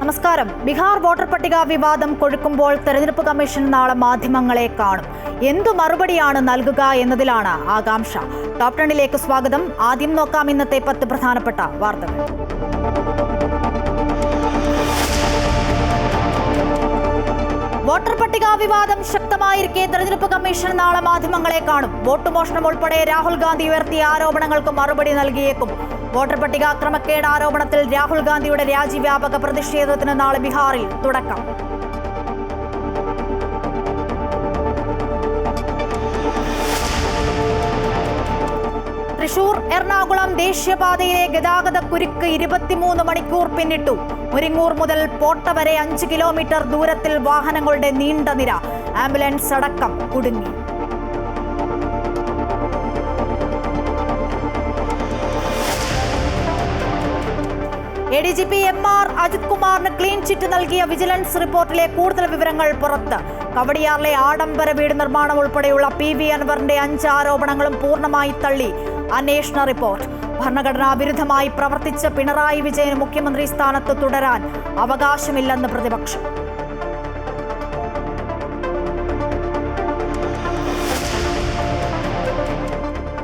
നമസ്കാരം. ബീഹാർ വോട്ടർ പട്ടിക വിവാദം കൊഴുക്കുമ്പോൾ തെരഞ്ഞെടുപ്പ് കമ്മീഷൻ നാളെ മാധ്യമങ്ങളെ കാണും. എന്തു മറുപടിയാണ് നൽകുക എന്നതിലാണ് ആകാംക്ഷ. ടോപ് 10ലേക്ക് സ്വാഗതം. ആദ്യം നോക്കാം ഇന്നത്തെ 10 പ്രധാനപ്പെട്ട വാർത്തകൾ. വോട്ടർ പട്ടിക വിവാദം ശക്തമായിരിക്കെ തെരഞ്ഞെടുപ്പ് കമ്മീഷൻ നാളെ മാധ്യമങ്ങളെ കാണും. വോട്ട് മോഷണം ഉൾപ്പെടെ രാഹുൽ ഗാന്ധി ഉയർത്തിയ ആരോപണങ്ങൾക്ക് മറുപടി നൽകിയേക്കും. വോട്ടർ പട്ടിക ക്രമക്കേട് ആരോപണത്തിൽ രാഹുൽ ഗാന്ധിയുടെ രാജ്യവ്യാപക പ്രതിഷേധത്തിന് നാളെ ബീഹാറിൽ തുടക്കം. തൃശൂർ എറണാകുളം ദേശീയപാതയിലെ ഗതാഗത കുരുക്ക് 23 മണിക്കൂർ പിന്നിട്ടു. മുരിങ്ങൂർ മുതൽ പോട്ട വരെ 5 കിലോമീറ്റർ ദൂരത്തിൽ വാഹനങ്ങളുടെ നീണ്ട നിര. ആംബുലൻസ് അടക്കം കുടുങ്ങി. ADGP MR അജിത് കുമാറിന് ക്ലീൻ ചിറ്റ് നൽകിയ വിജിലൻസ് റിപ്പോർട്ടിലെ കൂടുതൽ വിവരങ്ങൾ പുറത്ത്. കവടിയാറിലെ ആഡംബര വീട് നിർമ്മാണം ഉൾപ്പെടെയുള്ള PV അൻവറിന്റെ 5 ആരോപണങ്ങളും പൂർണ്ണമായി തള്ളി അന്വേഷണ റിപ്പോർട്ട്. ഭരണഘടനാ വിരുദ്ധമായി പ്രവർത്തിച്ച പിണറായി വിജയന് മുഖ്യമന്ത്രി സ്ഥാനത്ത് തുടരാൻ അവകാശമില്ലെന്ന് പ്രതിപക്ഷം.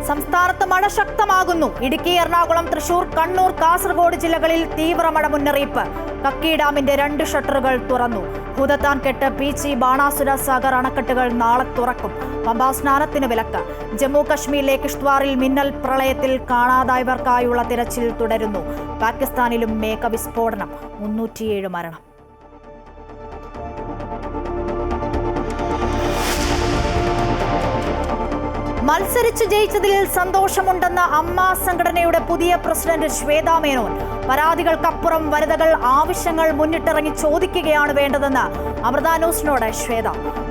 സംസ്ഥാനത്ത് മഴ ശക്തമാകുന്നു. ഇടുക്കി, എറണാകുളം, തൃശൂർ, കണ്ണൂർ, കാസർഗോഡ് ജില്ലകളിൽ തീവ്ര മഴ മുന്നറിയിപ്പ്. കക്കി ഡാമിന്റെ 2 ഷട്ടറുകൾ തുറന്നു. ഭൂതത്താൻകെട്ട്, പീച്ചി, ബാണാസുര സാഗർ അണക്കെട്ടുകൾ നാളെ തുറക്കും. പമ്പാ സ്നാനത്തിന് വിലക്ക്. ജമ്മു കശ്മീരിലെ കിഷ്ത്വാറിൽ മിന്നൽ പ്രളയത്തിൽ കാണാതായവർക്കായുള്ള തിരച്ചിൽ തുടരുന്നു. പാകിസ്ഥാനിലും മേഘവിസ്ഫോടനം. 307 മരണം. മത്സരിച്ച് ജയിച്ചതിൽ സന്തോഷമുണ്ടെന്ന അമ്മ സംഘടനയുടെ പുതിയ പ്രസിഡന്റ് ശ്വേതാ മേനോൻ. പരാതികൾക്കപ്പുറം വനിതകൾ ആവശ്യങ്ങൾ മുന്നിട്ടിറങ്ങി ചോദിക്കുകയാണ് വേണ്ടതെന്ന് അമൃത ന്യൂസിനോട് ശ്വേത.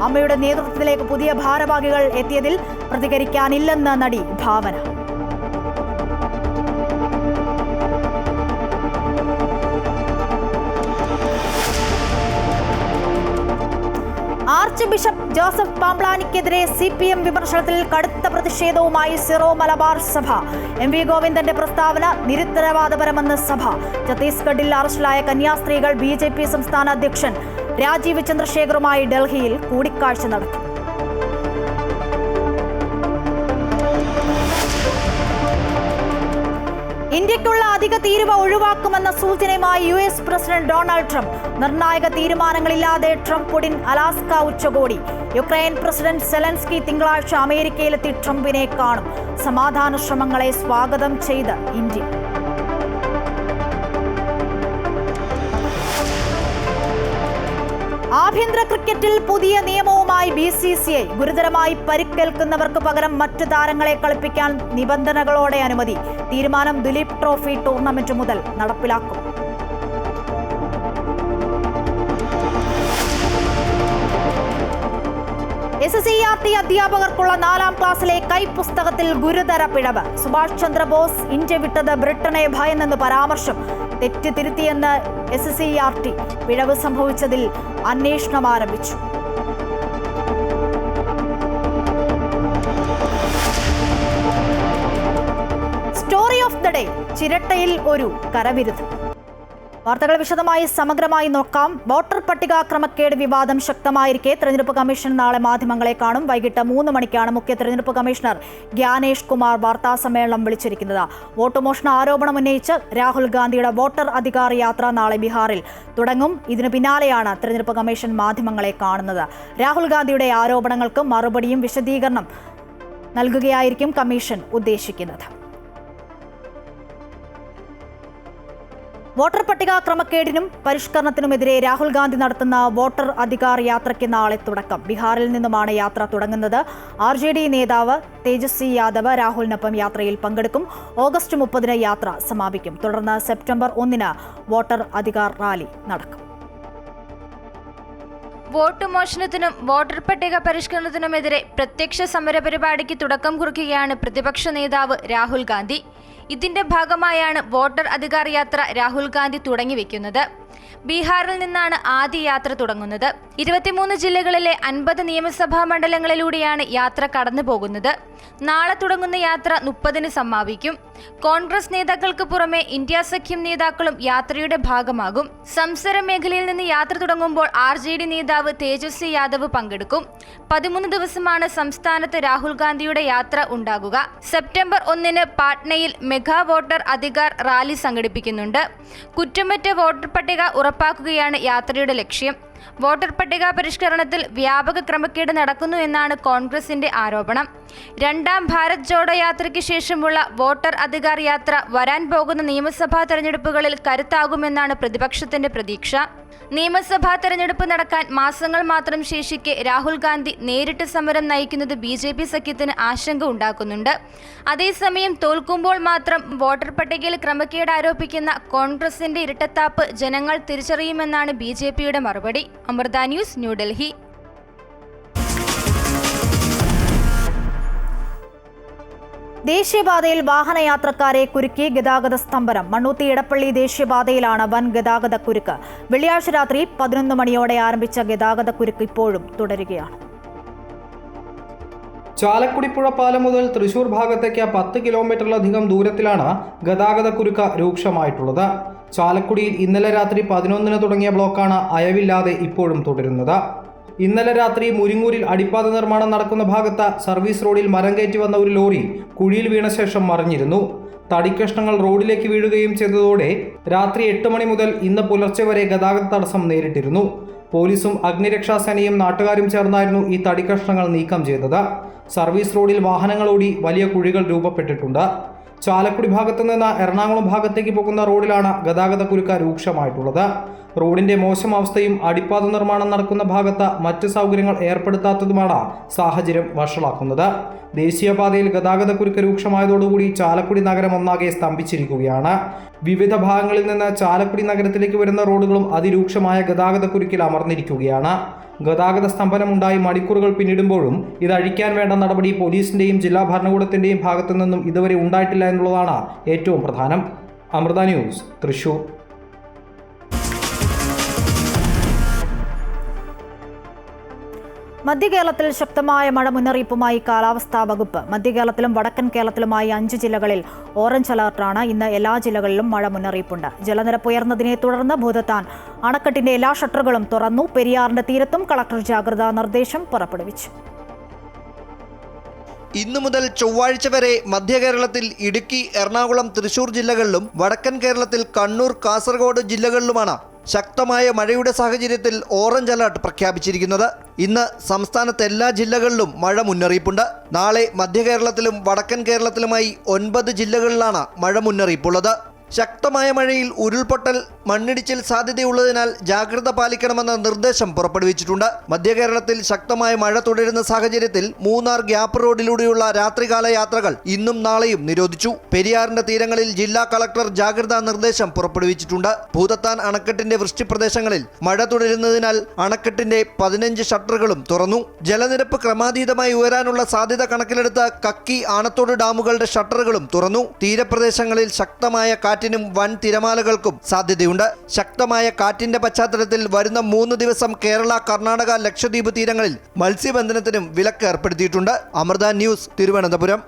അമ്മയുടെ നേതൃത്വത്തിലേക്ക് പുതിയ ഭാരവാഹികൾ എത്തിയതിൽ പ്രതികരിക്കാനില്ലെന്ന് നടി ഭാവന. ആർച്ച് ബിഷപ്പ് ജോസഫ് പാംപ്ലാനിക്കെതിരെ CPM വിമർശനത്തിൽ കടുത്ത പ്രതിഷേധവുമായി സിറോ മലബാർ സഭ. MV ഗോവിന്ദന്റെ പ്രസ്താവന നിരുത്തരവാദപരമെന്ന് സഭ. ഛത്തീസ്ഗഡിൽ അറസ്റ്റിലായ കന്യാസ്ത്രീകൾ BJP സംസ്ഥാന അധ്യക്ഷൻ രാജീവ് ചന്ദ്രശേഖറുമായി ഡൽഹിയിൽ കൂടിക്കാഴ്ച നടത്തി. ഇന്ത്യക്കുള്ള അധിക തീരുവ ഒഴിവാക്കുമെന്ന സൂചനയുമായി US പ്രസിഡന്റ് ഡൊണാൾഡ് ട്രംപ്. നിർണായക തീരുമാനങ്ങളില്ലാതെ ട്രംപ് പുടിൻ അലാസ്ക ഉച്ചകോടി. യുക്രൈൻ പ്രസിഡന്റ് സെലൻസ്കി തിങ്കളാഴ്ച അമേരിക്കയിലെത്തി ട്രംപിനെ കാണും. സമാധാന ശ്രമങ്ങളെ സ്വാഗതം ചെയ്ത് ഇന്ത്യ. ആഭ്യന്തര ക്രിക്കറ്റിൽ പുതിയ നിയമവുമായി BCCI. ഗുരുതരമായി പരിക്കേൽക്കുന്നവർക്ക് പകരം മറ്റു താരങ്ങളെ കളിപ്പിക്കാൻ നിബന്ധനകളോടെ അനുമതി. തീരുമാനം ദുലീപ് ട്രോഫി ടൂർണമെന്റ് മുതൽ നടപ്പിലാക്കും. SSCERT അധ്യാപകർക്കുള്ള 4ാം ക്ലാസ്സിലെ കൈപ്പുസ്തകത്തിൽ ഗുരുതര പിഴവ്. സുഭാഷ് ചന്ദ്രബോസ് ഇന്ത്യ വിട്ടത് ബ്രിട്ടനെ ഭയന്നെന്ന് പരാമർശം. തെറ്റ് തിരുത്തിയെന്ന് SSCERT. പിഴവ് സംഭവിച്ചതിൽ അന്വേഷണം ആരംഭിച്ചു. Story of the day. ചിരട്ടയിൽ ഒരു കരവിരുത്. വാർത്തകൾ വിശദമായി സമഗ്രമായി നോക്കാം. വോട്ടർ പട്ടിക ക്രമക്കേട് വിവാദം ശക്തമായിരിക്കെ തെരഞ്ഞെടുപ്പ് കമ്മീഷൻ നാളെ മാധ്യമങ്ങളെ കാണും. വൈകിട്ട് 3 മണിക്കാണ് മുഖ്യ തെരഞ്ഞെടുപ്പ് കമ്മീഷണർ ഗ്യാനേഷ് കുമാർ വാർത്താ സമ്മേളനം വിളിച്ചിരിക്കുന്നത്. വോട്ട് മോഷണ ആരോപണം ഉന്നയിച്ച് രാഹുൽ ഗാന്ധിയുടെ വോട്ടർ അധികാർ യാത്ര നാളെ ബീഹാറിൽ തുടങ്ങും. ഇതിനു പിന്നാലെയാണ് തെരഞ്ഞെടുപ്പ് കമ്മീഷൻ മാധ്യമങ്ങളെ കാണുന്നത്. രാഹുൽ ഗാന്ധിയുടെ ആരോപണങ്ങൾക്ക് മറുപടിയും വിശദീകരണം നൽകുകയായിരിക്കും കമ്മീഷൻ ഉദ്ദേശിക്കുന്നത്. വോട്ടർ പട്ടിക ക്രമക്കേടിനും പരിഷ്കരണത്തിനുമെതിരെ രാഹുൽ ഗാന്ധി നടത്തുന്ന വോട്ടർ അധികാർ യാത്രയ്ക്ക് നാളെ തുടക്കം. ബീഹാറിൽ നിന്നുമാണ് യാത്ര തുടങ്ങുന്നത്. RJD നേതാവ് തേജസ്വി യാദവ് രാഹുലിനൊപ്പം യാത്രയിൽ പങ്കെടുക്കും. ഓഗസ്റ്റ് 30 യാത്ര സമാപിക്കും. തുടർന്ന് സെപ്റ്റംബർ 1 വോട്ടർ അധികാർ റാലി നടക്കും. വോട്ട് മോഷണത്തിനും വോട്ടർ പട്ടിക പരിഷ്കരണത്തിനുമെതിരെ പ്രത്യക്ഷ സമരപരിപാടിക്ക് തുടക്കം കുറിക്കുകയാണ് പ്രതിപക്ഷ നേതാവ് രാഹുൽ ഗാന്ധി. ഇതിന്റെ ഭാഗമായാണ് വോട്ടർ അധികാർ യാത്ര രാഹുൽ ഗാന്ധി തുടങ്ങിവെക്കുന്നത്. ബീഹാറിൽ നിന്നാണ് ആദ്യ യാത്ര തുടങ്ങുന്നത്. 23 ജില്ലകളിലെ 50 നിയമസഭാ മണ്ഡലങ്ങളിലൂടെയാണ് യാത്ര കടന്നു പോകുന്നത്. നാളെ തുടങ്ങുന്ന യാത്ര 30-ന് സമാപിക്കും. കോൺഗ്രസ് നേതാക്കൾക്ക് പുറമെ ഇന്ത്യ സഖ്യം നേതാക്കളും യാത്രയുടെ ഭാഗമാകും. സംസര മേഖലയിൽ നിന്ന് യാത്ര തുടങ്ങുമ്പോൾ RJD നേതാവ് തേജസ്വി യാദവ് പങ്കെടുക്കും. 13 ദിവസമാണ് സംസ്ഥാനത്ത് രാഹുൽ ഗാന്ധിയുടെ യാത്ര ഉണ്ടാകുക. സെപ്റ്റംബർ 1-ന് പാട്നയിൽ മെഗാ വോട്ടർ അധികാർ റാലി സംഘടിപ്പിക്കുന്നുണ്ട്. കുറ്റമറ്റ വോട്ടർ പട്ടിക ഉറപ്പാക്കുകയാണ് യാത്രയുടെ ലക്ഷ്യം. വോട്ടർ പട്ടിക പരിഷ്കരണത്തിൽ വ്യാപക ക്രമക്കേട് നടക്കുന്നു എന്നാണ് കോൺഗ്രസിന്റെ ആരോപണം. രണ്ടാം ഭാരത് ജോഡോ യാത്രയ്ക്ക് ശേഷമുള്ള വോട്ടർ അധികാർ യാത്ര വരാൻ പോകുന്ന നിയമസഭാ തെരഞ്ഞെടുപ്പുകളിൽ കരുത്താകുമെന്നാണ് പ്രതിപക്ഷത്തിന്റെ പ്രതീക്ഷ. നിയമസഭാ തെരഞ്ഞെടുപ്പ് നടക്കാൻ മാസങ്ങൾ മാത്രം ശേഷിക്കെ രാഹുൽ ഗാന്ധി നേരിട്ട് സമരം നയിക്കുന്നത് BJP സഖ്യത്തിന് ആശങ്ക ഉണ്ടാക്കുന്നുണ്ട്. അതേസമയം തോൽക്കുമ്പോൾ മാത്രം വോട്ടർ പട്ടികയിൽ ക്രമക്കേട് ആരോപിക്കുന്ന കോൺഗ്രസിന്റെ ഇരട്ടത്താപ്പ് ജനങ്ങൾ തിരിച്ചറിയുമെന്നാണ് BJPയുടെ മറുപടി. അമൃത ന്യൂസ്, ന്യൂഡൽഹി. ദേശീയപാതയിൽ വാഹനയാത്രക്കാരെ കുരുക്കി ഗതാഗത സ്തംഭനം. മണ്ണൂത്തി ഇടപ്പള്ളി ദേശീയപാതയിലാണ് വൻ ഗതാഗത കുരുക്ക്. വെള്ളിയാഴ്ച രാത്രി 11 മണിയോടെ ആരംഭിച്ച ഗതാഗത കുരുക്ക് ഇപ്പോഴും തുടരുകയാണ്. ചാലക്കുടിപ്പുഴ പാലം മുതൽ തൃശൂർ ഭാഗത്തേക്ക് 10 കിലോമീറ്ററിലധികം ദൂരത്തിലാണ് ഗതാഗത കുരുക്ക് രൂക്ഷമായിട്ടുള്ളത്. ചാലക്കുടിയിൽ ഇന്നലെ രാത്രി 11-ന് തുടങ്ങിയ ബ്ലോക്കാണ് അയവില്ലാതെ ഇപ്പോഴും തുടരുന്നത്. ഇന്നലെ രാത്രി മുരിങ്ങൂരിൽ അടിപ്പാത നിർമ്മാണം നടക്കുന്ന ഭാഗത്ത് സർവീസ് റോഡിൽ മരം കയറ്റി വന്ന ഒരു ലോറി കുഴിയിൽ വീണ ശേഷം മറിഞ്ഞിരുന്നു. തടിക്കഷ്ണങ്ങൾ റോഡിലേക്ക് വീഴുകയും ചെയ്തതോടെ രാത്രി 8 മണി മുതൽ ഇന്ന് പുലർച്ചെ വരെ ഗതാഗത തടസ്സം നേരിട്ടിരുന്നു. പോലീസും അഗ്നിരക്ഷാസേനയും നാട്ടുകാരും ചേർന്നായിരുന്നു ഈ തടിക്കഷ്ണങ്ങൾ നീക്കം ചെയ്തത്. സർവീസ് റോഡിൽ വാഹനങ്ങൾ ഓടി വലിയ കുഴികൾ രൂപപ്പെട്ടിട്ടുണ്ട്. ചാലക്കുടി ഭാഗത്തു നിന്ന് എറണാകുളം ഭാഗത്തേക്ക് പോകുന്ന റോഡിലാണ് ഗതാഗത കുരുക്ക് രൂക്ഷമായിട്ടുള്ളത്. റോഡിന്റെ മോശം അവസ്ഥയും അടിപ്പാത നിർമ്മാണം നടക്കുന്ന ഭാഗത്ത് മറ്റ് സൗകര്യങ്ങൾ ഏർപ്പെടുത്താത്തതുമാണ് സാഹചര്യം വഷളാക്കുന്നത്. ദേശീയപാതയിൽ ഗതാഗത കുരുക്ക് രൂക്ഷമായതോടുകൂടി ചാലക്കുടി നഗരം ഒന്നാകെ സ്തംഭിച്ചിരിക്കുകയാണ്. വിവിധ ഭാഗങ്ങളിൽ നിന്ന് ചാലക്കുടി നഗരത്തിലേക്ക് വരുന്ന റോഡുകളും അതിരൂക്ഷമായ ഗതാഗത കുരുക്കിൽ അമർന്നിരിക്കുകയാണ്. ഗതാഗത സ്തംഭനമുണ്ടായി മണിക്കൂറുകൾ പിന്നിടുമ്പോഴും ഇത് അഴിക്കാൻ വേണ്ട നടപടി പോലീസിന്റെയും ജില്ലാ ഭരണകൂടത്തിന്റെയും ഭാഗത്തു നിന്നും ഇതുവരെ ഉണ്ടായിട്ടില്ല എന്നുള്ളതാണ് ഏറ്റവും പ്രധാനം. അമൃത ന്യൂസ്, തൃശൂർ. മധ്യകേരളത്തിൽ ശക്തമായ മഴ മുന്നറിയിപ്പുമായി കാലാവസ്ഥാ വകുപ്പ്. മധ്യകേരളത്തിലും വടക്കൻ കേരളത്തിലുമായി 5 ജില്ലകളിൽ ഓറഞ്ച് അലർട്ടാണ്. ഇന്ന് എല്ലാ ജില്ലകളിലും മഴ മുന്നറിയിപ്പുണ്ട്. ജലനിരപ്പ് ഉയർന്നതിനെ തുടർന്ന് ഭൂതത്താൻ അണക്കെട്ടിന്റെ എല്ലാ ഷട്ടറുകളും തുറന്നു. പെരിയാറിന്റെ തീരത്തും കളക്ടർ ജാഗ്രതാ നിർദ്ദേശം പുറപ്പെടുവിച്ചു. ഇന്നു മുതൽ ചൊവ്വാഴ്ച വരെ മധ്യകേരളത്തിൽ ഇടുക്കി, എറണാകുളം, തൃശൂർ ജില്ലകളിലും വടക്കൻ കേരളത്തിൽ കണ്ണൂർ, കാസർഗോഡ് ജില്ലകളിലുമാണ് ശക്തമായ മഴയുടെ സാഹചര്യത്തിൽ ഓറഞ്ച് അലർട്ട് പ്രഖ്യാപിച്ചിരിക്കുന്നത്. ഇന്ന് സംസ്ഥാനത്ത് എല്ലാ ജില്ലകളിലും മഴ മുന്നറിയിപ്പുണ്ട്. നാളെ മധ്യകേരളത്തിലും വടക്കൻ കേരളത്തിലുമായി 9 ജില്ലകളിലാണ് മഴ മുന്നറിയിപ്പുള്ളത്. ശക്തമായ മഴയിൽ ഉരുൾപൊട്ടൽ, മണ്ണിടിച്ചിൽ സാധ്യതയുള്ളതിനാൽ ജാഗ്രത പാലിക്കണമെന്ന നിർദ്ദേശം പുറപ്പെടുവിച്ചിട്ടുണ്ട്. മധ്യകേരളത്തിൽ ശക്തമായ മഴ തുടരുന്ന സാഹചര്യത്തിൽ മൂന്നാർ ഗ്യാപ്പ് റോഡിലൂടെയുള്ള രാത്രികാല യാത്രകൾ ഇന്നും നാളെയും നിരോധിച്ചു. പെരിയാറിന്റെ തീരങ്ങളിൽ ജില്ലാ കളക്ടർ ജാഗ്രതാ നിർദ്ദേശം പുറപ്പെടുവിച്ചിട്ടുണ്ട്. ഭൂതത്താൻ അണക്കെട്ടിന്റെ വൃഷ്ടിപ്രദേശങ്ങളിൽ മഴ തുടരുന്നതിനാൽ അണക്കെട്ടിന്റെ 15 ഷട്ടറുകളും തുറന്നു. ജലനിരപ്പ് ക്രമാതീതമായി ഉയരാനുള്ള സാധ്യത കണക്കിലെടുത്ത് കക്കി, ആണത്തോട് ഡാമുകളുടെ ഷട്ടറുകളും തുറന്നു. തീരപ്രദേശങ്ങളിൽ ശക്തമായ കാറ്റിനും വൻ തിരമാലകൾക്കും സാധ്യതയുണ്ട്. ശക്തമായ കാറ്റിന്റെ പശ്ചാത്തലത്തിൽ വരുന്ന 3 ദിവസം കേരള, കർണാടക, ലക്ഷദ്വീപ് തീരങ്ങളിൽ മത്സ്യബന്ധനത്തിനും വിലക്ക് ഏർപ്പെടുത്തിയിട്ടുണ്ട്. അമൃത ന്യൂസ്, തിരുവനന്തപുരം.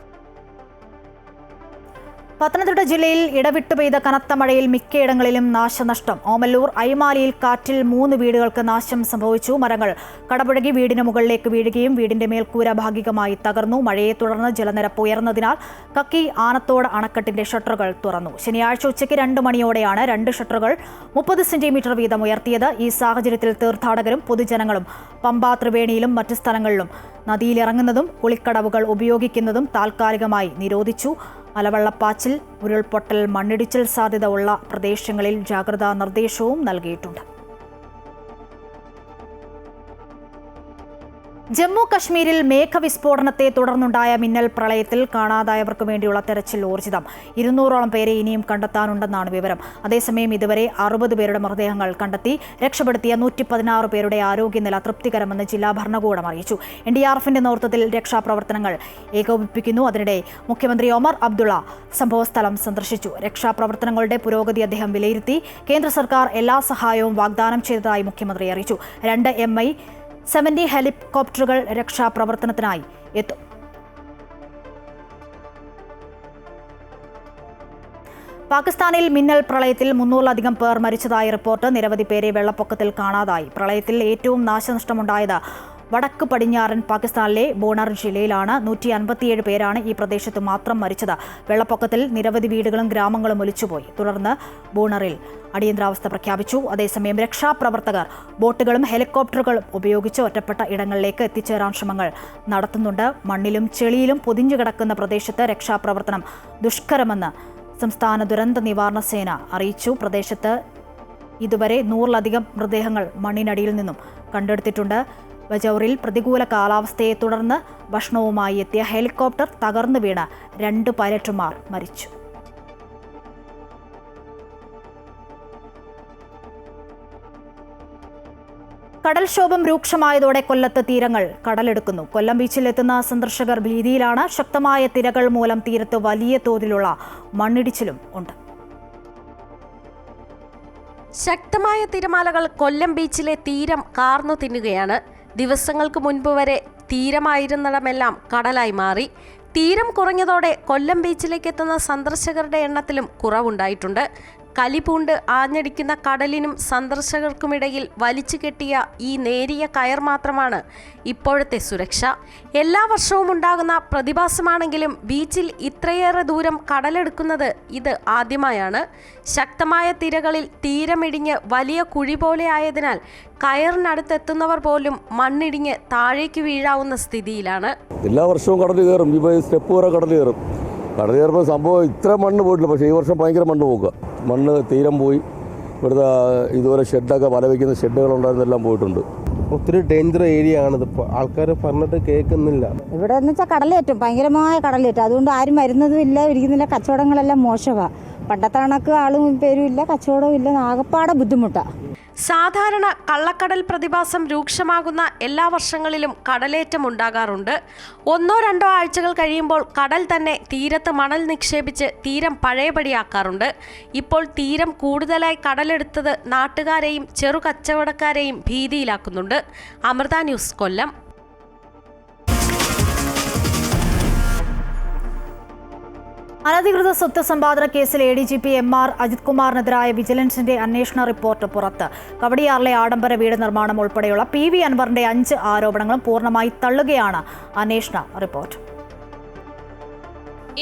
പത്തനംതിട്ട ജില്ലയിൽ ഇടവിട്ടു പെയ്ത കനത്ത മഴയിൽ മിക്കയിടങ്ങളിലും നാശനഷ്ടം. ഓമല്ലൂർ ഐമാലിയിൽ കാറ്റിൽ 3 വീടുകൾക്ക് നാശം സംഭവിച്ചു. മരങ്ങൾ കടപുഴകി വീടിന് മുകളിലേക്ക് വീഴുകയും വീടിന്റെ മേൽക്കൂര ഭാഗികമായി തകർന്നു. മഴയെ തുടർന്ന് ജലനിരപ്പ് ഉയർന്നതിനാൽ കക്കി, ആനത്തോട് അണക്കെട്ടിന്റെ ഷട്ടറുകൾ തുറന്നു. ശനിയാഴ്ച ഉച്ചയ്ക്ക് 2 മണിയോടെയാണ് 2 ഷട്ടറുകൾ 30 സെന്റിമീറ്റർ വീതം ഉയർത്തിയത്. ഈ സാഹചര്യത്തിൽ തീർത്ഥാടകരും പൊതുജനങ്ങളും പമ്പ, ത്രിവേണിയിലും മറ്റ് സ്ഥലങ്ങളിലും നദിയിലിറങ്ങുന്നതും കുളിക്കടവുകൾ ഉപയോഗിക്കുന്നതും താൽക്കാലികമായി നിരോധിച്ചു. മലവെള്ളപ്പാച്ചിൽ, ഉരുൾപൊട്ടൽ, മണ്ണിടിച്ചിൽ സാധ്യത ഉള്ള പ്രദേശങ്ങളിൽ ജാഗ്രതാ നിർദ്ദേശവും നൽകിയിട്ടുണ്ട്. ജമ്മു കശ്മീരിൽ മേഘവിസ്ഫോടനത്തെ തുടർന്നുണ്ടായ മിന്നൽ പ്രളയത്തിൽ കാണാതായവർക്ക് വേണ്ടിയുള്ള തെരച്ചിൽ ഊർജിതം. 200ഓളം പേരെ ഇനിയും കണ്ടെത്താനുണ്ടെന്നാണ് വിവരം. അതേസമയം ഇതുവരെ 60 പേരുടെ മൃതദേഹങ്ങൾ കണ്ടെത്തി. രക്ഷപ്പെടുത്തിയ 116 പേരുടെ ആരോഗ്യനില തൃപ്തികരമെന്ന് ജില്ലാ ഭരണകൂടം അറിയിച്ചു. NDRFന്റെ നേതൃത്വത്തിൽ രക്ഷാപ്രവർത്തനങ്ങൾ ഏകോപിപ്പിക്കുന്നു. അതിനിടെ മുഖ്യമന്ത്രി ഒമർ അബ്ദുള്ള സംഭവസ്ഥലം സന്ദർശിച്ചു. രക്ഷാപ്രവർത്തനങ്ങളുടെ പുരോഗതി അദ്ദേഹം വിലയിരുത്തി. കേന്ദ്ര സർക്കാർ എല്ലാ സഹായവും വാഗ്ദാനം ചെയ്തതായി മുഖ്യമന്ത്രി അറിയിച്ചു. 2 Mi-70 ഹെലികോപ്റ്ററുകൾ രക്ഷാപ്രവർത്തനത്തിനായി എത്തും. പാകിസ്ഥാനിൽ മിന്നൽ പ്രളയത്തിൽ 300-ലധികം പേർ മരിച്ചതായി റിപ്പോർട്ട്. നിരവധി പേരെ വെള്ളപ്പൊക്കത്തിൽ കാണാതായി. പ്രളയത്തിൽ ഏറ്റവും നാശനഷ്ടമുണ്ടായത് വടക്ക് പടിഞ്ഞാറൻ പാകിസ്ഥാനിലെ ബോണർ ജില്ലയിലാണ്. 157 പേരാണ് ഈ പ്രദേശത്ത് മാത്രം മരിച്ചത്. വെള്ളപ്പൊക്കത്തിൽ നിരവധി വീടുകളും ഗ്രാമങ്ങളും ഒലിച്ചുപോയി. തുടർന്ന് ബോണറിൽ അടിയന്തരാവസ്ഥ പ്രഖ്യാപിച്ചു. അതേസമയം രക്ഷാപ്രവർത്തകർ ബോട്ടുകളും ഹെലികോപ്റ്ററുകളും ഉപയോഗിച്ച് ഒറ്റപ്പെട്ട ഇടങ്ങളിലേക്ക് എത്തിച്ചേരാൻ ശ്രമങ്ങൾ നടത്തുന്നുണ്ട്. മണ്ണിലും ചെളിയിലും പൊതിഞ്ഞുകിടക്കുന്ന പ്രദേശത്ത് രക്ഷാപ്രവർത്തനം ദുഷ്കരമെന്ന് സംസ്ഥാന ദുരന്ത നിവാരണ സേന അറിയിച്ചു. പ്രദേശത്ത് ഇതുവരെ 100-ലധികം മൃതദേഹങ്ങൾ മണ്ണിനടിയിൽ നിന്നും കണ്ടെടുത്തിട്ടുണ്ട്. ബജൌറിൽ പ്രതികൂല കാലാവസ്ഥയെ തുടർന്ന് ഭക്ഷണവുമായി എത്തിയ ഹെലികോപ്റ്റർ തകർന്നു വീണ് 2 പൈലറ്റുമാർ മരിച്ചു. കടൽക്ഷോഭം രൂക്ഷമായതോടെ കൊല്ലത്ത് തീരങ്ങൾ കടലെടുക്കുന്നു. കൊല്ലം ബീച്ചിലെത്തുന്ന സന്ദർശകർ ഭീതിയിലാണ്. ശക്തമായ തിരകൾ മൂലം തീരത്ത് വലിയ തോതിലുള്ള മണ്ണിടിച്ചിലും ഉണ്ട്. ശക്തമായ തിരമാലകൾ കൊല്ലം ബീച്ചിലെ തീരം കാർന്നു തിന്നുകയാണ്. ദിവസങ്ങൾക്ക് മുൻപ് വരെ തീരമായിരുന്നിടമെല്ലാം കടലായി മാറി. തീരം കുറഞ്ഞതോടെ കൊല്ലം ബീച്ചിലേക്ക് എത്തുന്ന സന്ദർശകരുടെ എണ്ണത്തിലും കുറവുണ്ടായിട്ടുണ്ട്. കലിപൂണ്ട് ആഞ്ഞടിക്കുന്ന കടലിനും സന്ദർശകർക്കുമിടയിൽ വലിച്ചു കെട്ടിയ ഈ നേരിയ കയർ മാത്രമാണ് ഇപ്പോഴത്തെ സുരക്ഷ. എല്ലാ വർഷവും ഉണ്ടാകുന്ന പ്രതിഭാസമാണെങ്കിലും ബീച്ചിൽ ഇത്രയേറെ ദൂരം കടലെടുക്കുന്നത് ഇത് ആദ്യമായാണ്. ശക്തമായ തിരകളിൽ തീരമിടിഞ്ഞ് വലിയ കുഴി പോലെ ആയതിനാൽ കയറിനടുത്തെത്തുന്നവർ പോലും മണ്ണിടിഞ്ഞ് താഴേക്ക് വീഴാവുന്ന സ്ഥിതിയിലാണ്. എല്ലാ വർഷവും കടൽ കയറും. ഇപ്പോൾ സ്റ്റെപ്പ് വരെ കടൽ കയറും. കടൽ കയറുമ്പോൾ സംഭവം ഇത്ര മണ്ണ് പോയിട്ടില്ല. പക്ഷേ ഈ വർഷം ഭയങ്കര മണ്ണ് പോക്കുക. മണ്ണ് തീരം പോയി. ഇവിടുത്തെ ഇതുവരെ ഷെഡൊക്കെ വല വയ്ക്കുന്ന ഷെഡുകളുണ്ടായിരുന്നെല്ലാം പോയിട്ടുണ്ട്. ഒത്തിരി ഡേഞ്ചർ ഏരിയ ആണിതിപ്പോൾ. ആൾക്കാർ പറഞ്ഞിട്ട് കേൾക്കുന്നില്ല. ഇവിടെ എന്ന് വെച്ചാൽ കടലേറ്റും, ഭയങ്കരമായ കടലേറ്റും. അതുകൊണ്ട് ആരും വരുന്നതും ഇല്ല, ഇരിക്കുന്നില്ല. കച്ചവടങ്ങളെല്ലാം മോശമാണ്. പണ്ടത്തെ കണക്ക് ആളും പേരും ഇല്ല, കച്ചവടവും ഇല്ല. ആകപ്പാടെ ബുദ്ധിമുട്ടാണ്. സാധാരണ കള്ളക്കടൽ പ്രതിഭാസം രൂക്ഷമാകുന്ന എല്ലാ വർഷങ്ങളിലും കടലേറ്റം ഉണ്ടാകാറുണ്ട്. 1-2 ആഴ്ചകൾ കഴിയുമ്പോൾ കടൽ തന്നെ തീരത്ത് മണൽ നിക്ഷേപിച്ച് തീരം പഴയപടിയാക്കാറുണ്ട്. ഇപ്പോൾ തീരം കൂടുതലായി കടലെടുത്തത് നാട്ടുകാരെയും ചെറു കച്ചവടക്കാരെയും ഭീതിയിലാക്കുന്നുണ്ട്. അമൃത ന്യൂസ്, കൊല്ലം. അനധികൃത സ്വത്ത് സമ്പാദന കേസിൽ ADGP MR അജിത് കുമാറിനെതിരായ വിജിലൻസിന്റെ അന്വേഷണ റിപ്പോർട്ട് പുറത്ത്. കവടിയാറിലെ ആഡംബര വീട് നിർമ്മാണം ഉൾപ്പെടെയുള്ള PV അൻവറിന്റെ 5 ആരോപണങ്ങളും പൂർണ്ണമായി തള്ളുകയാണ് അന്വേഷണ റിപ്പോർട്ട്.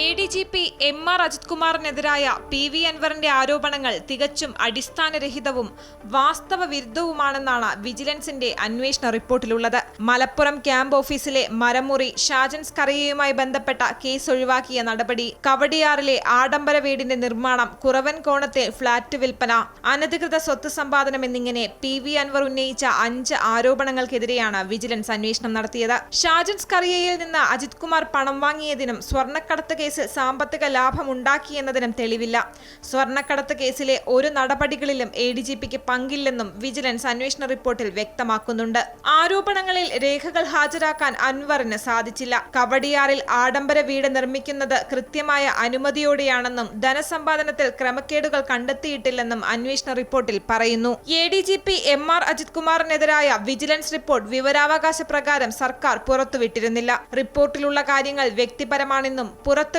ADGP MR അജിത് കുമാറിനെതിരായ PV അൻവറിന്റെ ആരോപണങ്ങൾ തികച്ചും അടിസ്ഥാനരഹിതവും വാസ്തവ വിരുദ്ധവുമാണെന്നാണ് വിജിലൻസിന്റെ അന്വേഷണ റിപ്പോർട്ടിലുള്ളത്. മലപ്പുറം ക്യാമ്പ് ഓഫീസിലെ മരമുറി ഷാജൻ സ്കറിയയുമായി ബന്ധപ്പെട്ട കേസ് ഒഴിവാക്കിയ നടപടി, കവടിയാറിലെ ആഡംബര വീടിന്റെ നിർമ്മാണം, കുറവൻകോണത്തെ ഫ്ളാറ്റ് വിൽപ്പന, അനധികൃത സ്വത്ത് സമ്പാദനം എന്നിങ്ങനെ PV അൻവർ ഉന്നയിച്ച 5 ആരോപണങ്ങൾക്കെതിരെയാണ് വിജിലൻസ് അന്വേഷണം നടത്തിയത്. ഷാജൻ സ്കറിയയിൽ നിന്ന് അജിത് കുമാർ പണം വാങ്ങിയതിനും സ്വർണ്ണക്കടത്ത് കേസിൽ സാമ്പത്തിക ലാഭം ഉണ്ടാക്കിയെന്നതിനും തെളിവില്ല. സ്വർണ്ണക്കടത്ത് കേസിലെ ഒരു നടപടികളിലും ADGPക്ക് പങ്കില്ലെന്നും വിജിലൻസ് അന്വേഷണ റിപ്പോർട്ടിൽ വ്യക്തമാക്കുന്നുണ്ട്. ആരോപണങ്ങളിൽ രേഖകൾ ഹാജരാക്കാൻ അൻവറിന് സാധിച്ചില്ല. കവടിയാറിൽ ആഡംബര വീട് നിർമ്മിക്കുന്നത് കൃത്യമായ അനുമതിയോടെയാണെന്നും ധനസമ്പാദനത്തിൽ ക്രമക്കേടുകൾ കണ്ടെത്തിയിട്ടില്ലെന്നും അന്വേഷണ റിപ്പോർട്ടിൽ പറയുന്നു. ADGP MR അജിത് കുമാറിനെതിരായ വിജിലൻസ് റിപ്പോർട്ട് വിവരാവകാശ പ്രകാരം സർക്കാർ പുറത്തുവിട്ടിരുന്നില്ല. റിപ്പോർട്ടിലുള്ള കാര്യങ്ങൾ വ്യക്തിപരമാണെന്നും പുറത്തുവിടുന്നത്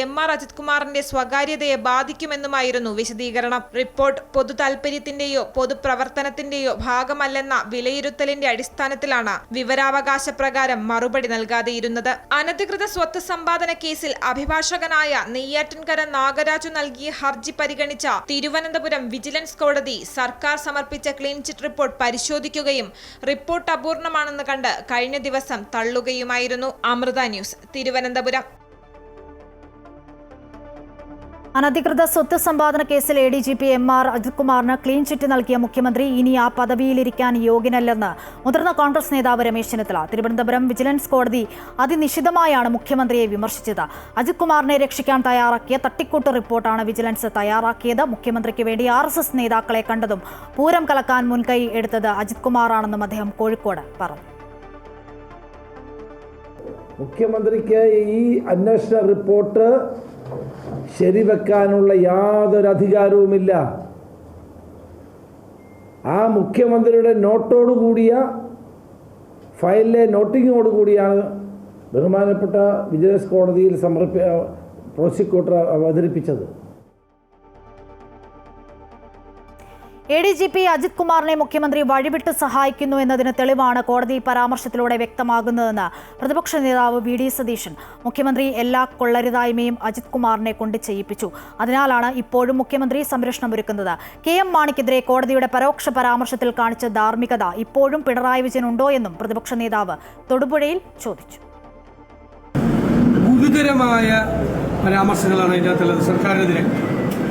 MR അജിത് കുമാറിന്റെ സ്വകാര്യതയെ ബാധിക്കുമെന്നുമായിരുന്നു വിശദീകരണം. റിപ്പോർട്ട് പൊതു താൽപര്യത്തിന്റെയോ പൊതുപ്രവർത്തനത്തിന്റെയോ ഭാഗമല്ലെന്ന വിലയിരുത്തലിന്റെ അടിസ്ഥാനത്തിലാണ് വിവരാവകാശ പ്രകാരം മറുപടി നൽകാതെയിരുന്നത്. അനധികൃത സ്വത്ത് സമ്പാദന കേസിൽ അഭിഭാഷകനായ നെയ്യാറ്റിൻകര നാഗരാജു നൽകിയ ഹർജി പരിഗണിച്ച തിരുവനന്തപുരം വിജിലൻസ് കോടതി സർക്കാർ സമർപ്പിച്ച ക്ലീൻ ചിറ്റ് റിപ്പോർട്ട് പരിശോധിക്കുകയും റിപ്പോർട്ട് അപൂർണമാണെന്ന് കണ്ട് കഴിഞ്ഞ ദിവസം തള്ളുകയുമായിരുന്നു. അമൃത ന്യൂസ്, തിരുവനന്തപുരം. അനധികൃത സ്വത്ത് സമ്പാദന കേസിൽ ADGP MR അജിത് കുമാറിന് ക്ലീൻ ചിറ്റ് നൽകിയ മുഖ്യമന്ത്രി ഇനി ആ പദവിയിലിരിക്കാൻ യോഗ്യനല്ലെന്ന് മുതിർന്ന കോൺഗ്രസ് നേതാവ് രമേശ് ചെന്നിത്തല. തിരുവനന്തപുരം വിജിലൻസ് കോടതി അതിനിശിതമായാണ് മുഖ്യമന്ത്രിയെ വിമർശിച്ചത്. അജിത് കുമാറിനെ രക്ഷിക്കാൻ തയ്യാറാക്കിയ തട്ടിക്കൂട്ട് റിപ്പോർട്ടാണ് വിജിലൻസ് തയ്യാറാക്കിയത്. മുഖ്യമന്ത്രിക്ക് വേണ്ടി RSS നേതാക്കളെ കണ്ടതും പൂരം കലക്കാൻ മുൻകൈ എടുത്തത് അജിത് കുമാറാണെന്നും അദ്ദേഹം കോഴിക്കോട് പറഞ്ഞു. മുഖ്യമന്ത്രിക്ക് ഈ അന്വേഷണ റിപ്പോർട്ട് ശരിവെക്കാനുള്ള യാതൊരു അധികാരവുമില്ല. ആ മുഖ്യമന്ത്രിയുടെ നോട്ടോടുകൂടിയ ഫയലിലെ നോട്ടിങ്ങോടുകൂടിയാണ് ബഹുമാനപ്പെട്ട വിജിലൻസ് കോടതിയിൽ പ്രോസിക്യൂട്ടർ അവതരിപ്പിച്ചത്. ADGP അജിത് കുമാറിനെ മുഖ്യമന്ത്രി വഴിവിട്ട് സഹായിക്കുന്നു എന്നതിന് തെളിവാണ് കോടതി പരാമർശത്തിലൂടെ വ്യക്തമാകുന്നതെന്ന് പ്രതിപക്ഷ നേതാവ് VD സതീശൻ. മുഖ്യമന്ത്രി എല്ലാ കൊള്ളരുതായ്മയും അജിത് കുമാറിനെ കൊണ്ട് ചെയ്യിപ്പിച്ചു. അതിനാലാണ് ഇപ്പോഴും മുഖ്യമന്ത്രി സംരക്ഷണമൊരുക്കുന്നത്. KM മാണിക്കെതിരെ കോടതിയുടെ പരോക്ഷ പരാമർശത്തിൽ കാണിച്ച ധാർമ്മികത ഇപ്പോഴും പിണറായി വിജയനുണ്ടോ എന്നും പ്രതിപക്ഷ നേതാവ് തൊടുപുഴയിൽ ചോദിച്ചു. ഗുരുതരമായ പരാമർശങ്ങളാണ് ഇതിനകത്തുള്ളത്. സർക്കാരിനെതിരെ,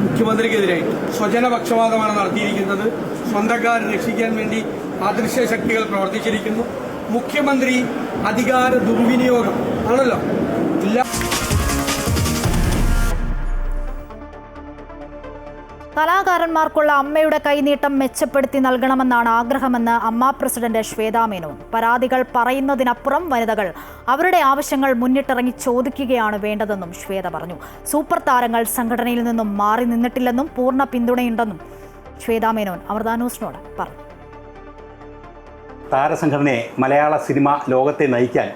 മുഖ്യമന്ത്രിക്കെതിരെ സ്വജനപക്ഷപാതമാണ് നടത്തിയിരിക്കുന്നത്. സ്വന്തക്കാരെ രക്ഷിക്കാൻ വേണ്ടി അദൃശ്യ ശക്തികൾ പ്രവർത്തിച്ചിരിക്കുന്നു. മുഖ്യമന്ത്രി അധികാര ദുർവിനിയോഗം ആണല്ലോ. കലാകാരന്മാർക്കുള്ള അമ്മയുടെ കൈനീട്ടം മെച്ചപ്പെടുത്തി നൽകണമെന്നാണ് ആഗ്രഹമെന്ന് അമ്മ പ്രസിഡന്റ് ശ്വേതാ മേനോൻ. പരാതികൾ പറയുന്നതിനപ്പുറം വനിതകൾ അവരുടെ ആവശ്യങ്ങൾ മുന്നിട്ടിറങ്ങി ചോദിക്കുകയാണ് വേണ്ടതെന്നും ശ്വേത പറഞ്ഞു. സൂപ്പർ താരങ്ങൾ സംഘടനയിൽ നിന്നും മാറി നിന്നിട്ടില്ലെന്നും പൂർണ്ണ പിന്തുണയുണ്ടെന്നും ശ്വേതാ മേനോൻ അമൃത ന്യൂസിനോട് പറഞ്ഞു. താരസംഘടനയെ മലയാള സിനിമ ലോകത്തെ നയിക്കാൻ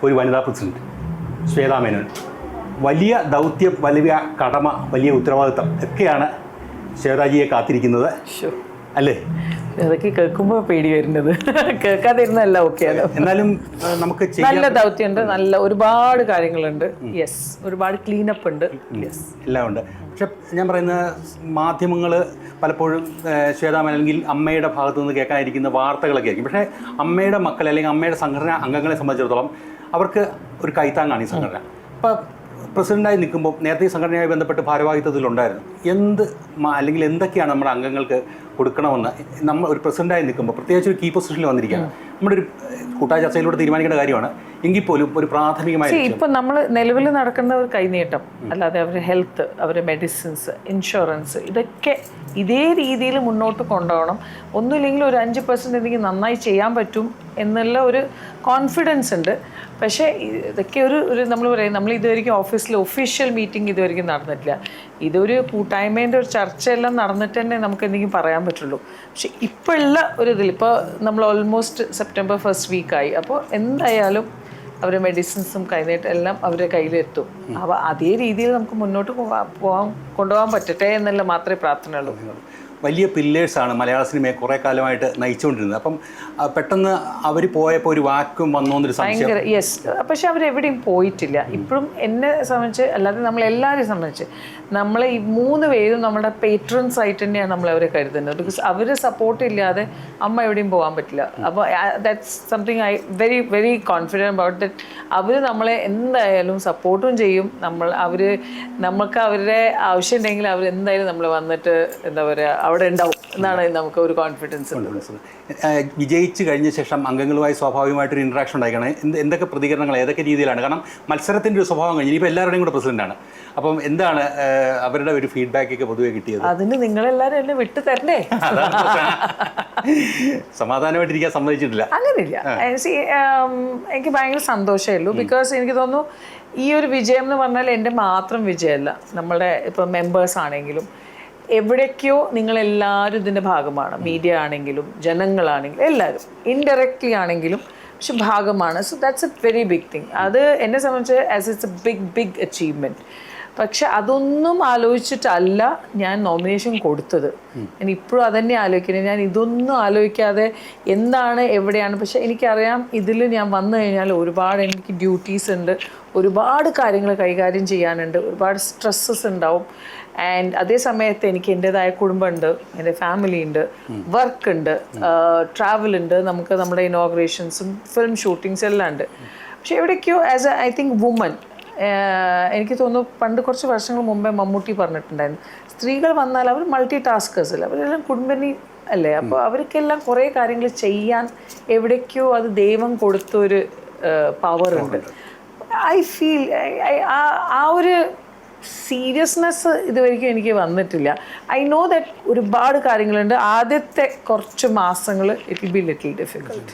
ഒരു വനിതാ പ്രസിഡന്റ് ശ്വേതാ മേനോൻ. വലിയ ദൗത്യം, വലിയ കടമ, വലിയ ഉത്തരവാദിത്തം ഒക്കെയാണ് ശ്വേതാജിയെ കാത്തിരിക്കുന്നത് അല്ലേ? അതൊക്കെ കേൾക്കുമ്പോൾ പേടി വരുന്നത്, കേൾക്കാതിരുന്നല്ല ഓക്കെയാണ്. എന്നാലും നമുക്ക് നല്ല ദൗത്യമുണ്ട്, നല്ല ഒരുപാട് കാര്യങ്ങളുണ്ട്. യെസ്, ഒരുപാട് ക്ലീനപ്പ് ഉണ്ട്. യെസ്, എല്ലാം ഉണ്ട്. പക്ഷെ ഞാൻ പറയുന്ന മാധ്യമങ്ങൾ പലപ്പോഴും ശ്വേതാമേനോൻ അല്ലെങ്കിൽ അമ്മയുടെ ഭാഗത്തു നിന്ന് കേൾക്കാനിരിക്കുന്ന വാർത്തകളൊക്കെ ആയിരിക്കും. പക്ഷേ അമ്മയുടെ മക്കൾ അല്ലെങ്കിൽ അമ്മയുടെ സംഘടന അംഗങ്ങളെ സംബന്ധിച്ചിടത്തോളം അവർക്ക് ഒരു കൈത്താങ്ങാണ് ഈ സംഘടന. അപ്പോൾ പ്രസിഡൻ്റായി നിൽക്കുമ്പോൾ നേരത്തെ സംഘടനയുമായി ബന്ധപ്പെട്ട് ഭാരവാഹിത്വത്തിലുണ്ടായിരുന്നു. അല്ലെങ്കിൽ എന്തൊക്കെയാണ് നമ്മുടെ അംഗങ്ങൾക്ക് കൊടുക്കണമെന്ന് നമ്മൾ ഒരു പ്രസിഡൻ്റായി നിൽക്കുമ്പോൾ, പ്രത്യേകിച്ച് ഒരു കീ പൊസിഷനിൽ വന്നിരിക്കുകയാണ്, നമ്മുടെ ഒരു കൂട്ടായ ചർച്ചയിലൂടെ തീരുമാനിക്കേണ്ട കാര്യമാണ്. എങ്കിൽ പോലും ഒരു പ്രാഥമികമായി ഇപ്പം നമ്മൾ നിലവിൽ നടക്കുന്ന ഒരു കൈനീട്ടം അല്ലാതെ അവരുടെ ഹെൽത്ത്, അവരുടെ മെഡിസിൻസ്, ഇൻഷുറൻസ്, ഇതൊക്കെ ഇതേ രീതിയിൽ മുന്നോട്ട് കൊണ്ടുപോകണം. ഒന്നുമില്ലെങ്കിൽ ഒരു 5% എനിക്ക് നന്നായി ചെയ്യാൻ പറ്റും എന്നുള്ള ഒരു കോൺഫിഡൻസ് ഉണ്ട്. പക്ഷേ ഇതൊക്കെ ഒരു നമ്മൾ പറയും, നമ്മൾ ഇതുവരെയ്ക്കും ഓഫീസിൽ ഒഫീഷ്യൽ മീറ്റിംഗ് ഇതുവരെയ്ക്കും നടന്നിട്ടില്ല. ഇതൊരു കൂട്ടായ്മേൻ്റെ ഒരു ചർച്ചയെല്ലാം നടന്നിട്ട് തന്നെ നമുക്ക് എന്തെങ്കിലും പറയാൻ പറ്റുള്ളൂ. പക്ഷെ ഇപ്പോൾ ഉള്ള ഒരു ഇതിൽ ഇപ്പോൾ നമ്മൾ ഓൾമോസ്റ്റ് സെപ്റ്റംബർ 1st വീക്കായി. അപ്പോൾ എന്തായാലും അവരുടെ മെഡിസിൻസും കൈനീട്ടം എല്ലാം അവരുടെ കയ്യിലെത്തും. അപ്പോൾ അതേ രീതിയിൽ നമുക്ക് മുന്നോട്ട് കൊണ്ടുപോകാൻ പറ്റട്ടെ എന്നുള്ള മാത്രമേ പ്രാർത്ഥനയുള്ളൂ. വലിയ പില്ലേഴ്സാണ് മലയാള സിനിമയെ കുറേ കാലമായിട്ട് നയിച്ചുകൊണ്ടിരുന്നത്. അപ്പം പെട്ടെന്ന് അവർ പോയപ്പോൾ ഒരു വാക്വം വന്നോന്നൊരു സംശയം. യെസ്, പക്ഷെ അവരെവിടെയും പോയിട്ടില്ല. ഇപ്പോഴും എന്നെ സംബന്ധിച്ച്, അല്ലാതെ നമ്മളെല്ലാവരെയും സംബന്ധിച്ച്, നമ്മളെ ഈ 3 പേരും നമ്മുടെ പേട്രൺസ് ആയിട്ട് തന്നെയാണ് നമ്മളവരെ കരുതുന്നത്. ബിക്കോസ് അവർ സപ്പോർട്ട് ഇല്ലാതെ അമ്മ എവിടെയും പോകാൻ പറ്റില്ല. അപ്പോൾ that's something I very confident about that. അവർ നമ്മളെ എന്തായാലും സപ്പോർട്ടും ചെയ്യും. നമുക്ക് അവരുടെ ആവശ്യം ഉണ്ടെങ്കിൽ അവർ എന്തായാലും നമ്മൾ വന്നിട്ട് എന്താ പറയുക അവിടെ ഉണ്ടാവും എന്നാണ് നമുക്ക് ഒരു കോൺഫിഡൻസ് ഉണ്ട്. വിജയിച്ചു കഴിഞ്ഞ ശേഷം അംഗങ്ങളുമായി സ്വാഭാവികമായിട്ടൊരു ഇൻട്രാക്ഷൻ ഉണ്ടായിക്കണം. എന്തൊക്കെ പ്രതികരണങ്ങൾ, ഏതൊക്കെ രീതിയിലാണ്? കാരണം മത്സരത്തിൻ്റെ ഒരു സ്വഭാവം കഴിഞ്ഞു, ഇപ്പോൾ എല്ലാവരുടെയും കൂടെ പ്രസിഡന്റാണ്. അപ്പം എന്താണ് അവരുടെ ഒരു ഫീഡ്ബാക്ക് ഒക്കെ പൊതുവെ കിട്ടിയത്? അതിന് നിങ്ങളെല്ലാവരും എന്നെ വിട്ടു തരണേ. സമാധാനമായിട്ടിരിക്കാൻ സമ്മതിച്ചിട്ടില്ല. അങ്ങനെയില്ല. എനിക്ക് ഭയങ്കര സന്തോഷമേ ഉള്ളൂ. ബിക്കോസ് എനിക്ക് തോന്നുന്നു ഈ ഒരു വിജയം എന്ന് പറഞ്ഞാൽ എൻ്റെ മാത്രം വിജയമല്ല, നമ്മളുടെ ഇപ്പോൾ മെമ്പേഴ്സ് ആണെങ്കിലും എവിടേക്കോ നിങ്ങളെല്ലാവരും ഇതിൻ്റെ ഭാഗമാണ്. മീഡിയ ആണെങ്കിലും ജനങ്ങളാണെങ്കിലും എല്ലാവരും ഇൻഡയറക്റ്റ്ലി ആണെങ്കിലും പക്ഷെ ഭാഗമാണ്. So that's a very big thing. അത് എന്നെ സംബന്ധിച്ച് as it's a big achievement. പക്ഷെ അതൊന്നും ആലോചിച്ചിട്ടല്ല ഞാൻ നോമിനേഷൻ കൊടുത്തത്. ഞാൻ ഇപ്പോഴും അതന്നെ ആലോചിക്കുന്നത്. ഞാൻ ഇതൊന്നും ആലോചിക്കാതെ എന്താണ് എവിടെയാണ്. പക്ഷെ എനിക്കറിയാം ഇതിൽ ഞാൻ വന്നു കഴിഞ്ഞാൽ ഒരുപാട് എനിക്ക് ഡ്യൂട്ടീസ് ഉണ്ട്, ഒരുപാട് കാര്യങ്ങൾ കൈകാര്യം ചെയ്യാനുണ്ട്, ഒരുപാട് സ്ട്രെസ്സസ് ഉണ്ടാവും. ആൻഡ് അതേ സമയത്ത് എനിക്ക് എൻ്റെതായ കുടുംബമുണ്ട്, എൻ്റെ ഫാമിലി ഉണ്ട്, വർക്ക് ഉണ്ട്, ട്രാവൽ ഉണ്ട്, നമുക്ക് നമ്മുടെ ഇനോഗ്രേഷൻസും ഫിലിം ഷൂട്ടിങ്സ് എല്ലാം ഉണ്ട്. പക്ഷെ എവിടേക്കോ as a I think woman, എനിക്ക് തോന്നുന്നു പണ്ട് കുറച്ച് വർഷങ്ങൾ മുമ്പേ മമ്മൂട്ടി പറഞ്ഞിട്ടുണ്ടായിരുന്നു, സ്ത്രീകൾ വന്നാൽ അവർ മൾട്ടി ടാസ്കേഴ്സ് അല്ല, അവരെല്ലാം കുടുംബിനി അല്ലേ. അപ്പോൾ അവർക്കെല്ലാം കുറേ കാര്യങ്ങൾ ചെയ്യാൻ എവിടേക്കോ അത് ദൈവം കൊടുത്തൊരു പവറുണ്ട്. ഐ ഫീൽ ആ ഒരു സീരിയസ്നെസ് ഇതുവരെയ്ക്കും എനിക്ക് വന്നിട്ടില്ല. ഐ നോ ദാറ്റ് ഒരുപാട് കാര്യങ്ങളുണ്ട്. ആദ്യത്തെ കുറച്ച് മാസങ്ങൾ it will be little difficult.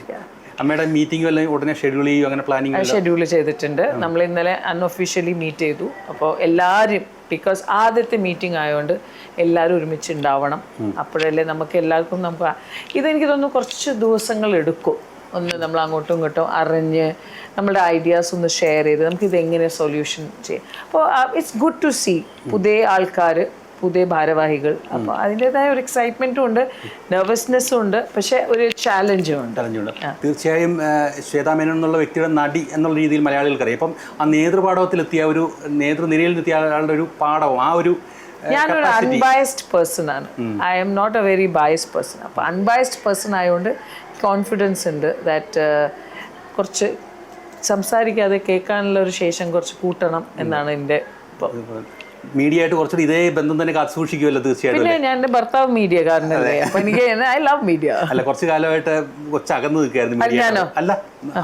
അമ്മയുടെ മീറ്റിംഗ് എല്ലാം ഉടനെ ഷെഡ്യൂൾ ചെയ്യും, അങ്ങനെ പ്ലാനിങ് ഷെഡ്യൂൾ ചെയ്തിട്ടുണ്ട്. നമ്മൾ ഇന്നലെ അൺഒഫീഷ്യലി മീറ്റ് ചെയ്തു. അപ്പോൾ എല്ലാവരും, ബിക്കോസ് ആദ്യത്തെ മീറ്റിംഗ് ആയതുകൊണ്ട് എല്ലാവരും ഒരുമിച്ചുണ്ടാവണം. അപ്പോഴല്ലേ നമുക്ക് എല്ലാവർക്കും ഇതെനിക്ക് തോന്നുന്നു കുറച്ച് ദിവസങ്ങൾ എടുക്കും. ഒന്ന് നമ്മൾ അങ്ങോട്ടും ഇങ്ങോട്ടും അറിഞ്ഞ് നമ്മുടെ ഐഡിയാസ് ഒന്ന് ഷെയർ ചെയ്ത് നമുക്കിതെങ്ങനെ സൊല്യൂഷൻ ചെയ്യാം. അപ്പോൾ ഇറ്റ്സ് ഗുഡ് ടു സീ പുതിയ ആൾക്കാർ, പുതിയ ഭാരവാഹികൾ. അപ്പോൾ അതിൻ്റെതായ ഒരു എക്സൈറ്റ്മെൻറ്റും ഉണ്ട്, നെർവസ്നെസ്സും ഉണ്ട്, പക്ഷേ ഒരു ചാലഞ്ചും ഉണ്ട്. തീർച്ചയായും ശ്വേതാ മേനോൻ എന്നുള്ള വ്യക്തിയുടെ നടി എന്നുള്ള രീതിയിൽ മലയാളികൾക്കറിയാം. അപ്പം ആ നേതൃപാഠവത്തിലെത്തിയ ഒരു നേതൃനിരയിൽ എത്തിയ ആളുടെ ഒരു പാഠവും ആ ഒരു ഞാനൊരു അൺബയസ്ഡ് പേഴ്സൺ ആണ്. I'm not a very biased person. അപ്പോൾ അൺബയസ്ഡ് പേഴ്സൺ ആയതുകൊണ്ട് കോൺഫിഡൻസ് ഉണ്ട് ദാറ്റ് കുറച്ച് സംസാരിക്കാതെ കേൾക്കാനുള്ള ഒരു ശേഷം കുറച്ച് കൂട്ടണം എന്നാണ് എൻ്റെ മീഡിയ ആയിട്ട് കുറച്ചുകൂടി ഇതേ ബന്ധം തന്നെ കാത്തു സൂക്ഷിക്കുമല്ലോ തീർച്ചയായിട്ടും. പിന്നെ ഞാൻ എൻ്റെ ഭർത്താവ് മീഡിയക്കാരനല്ലേ, അപ്പോൾ എനിക്ക് ഐ ലവ് മീഡിയ. അല്ല, കുറച്ച് കാലമായിട്ട് കുറച്ച് അകന്നു നിൽക്കുകയായിരുന്നു മീഡിയ. അല്ല,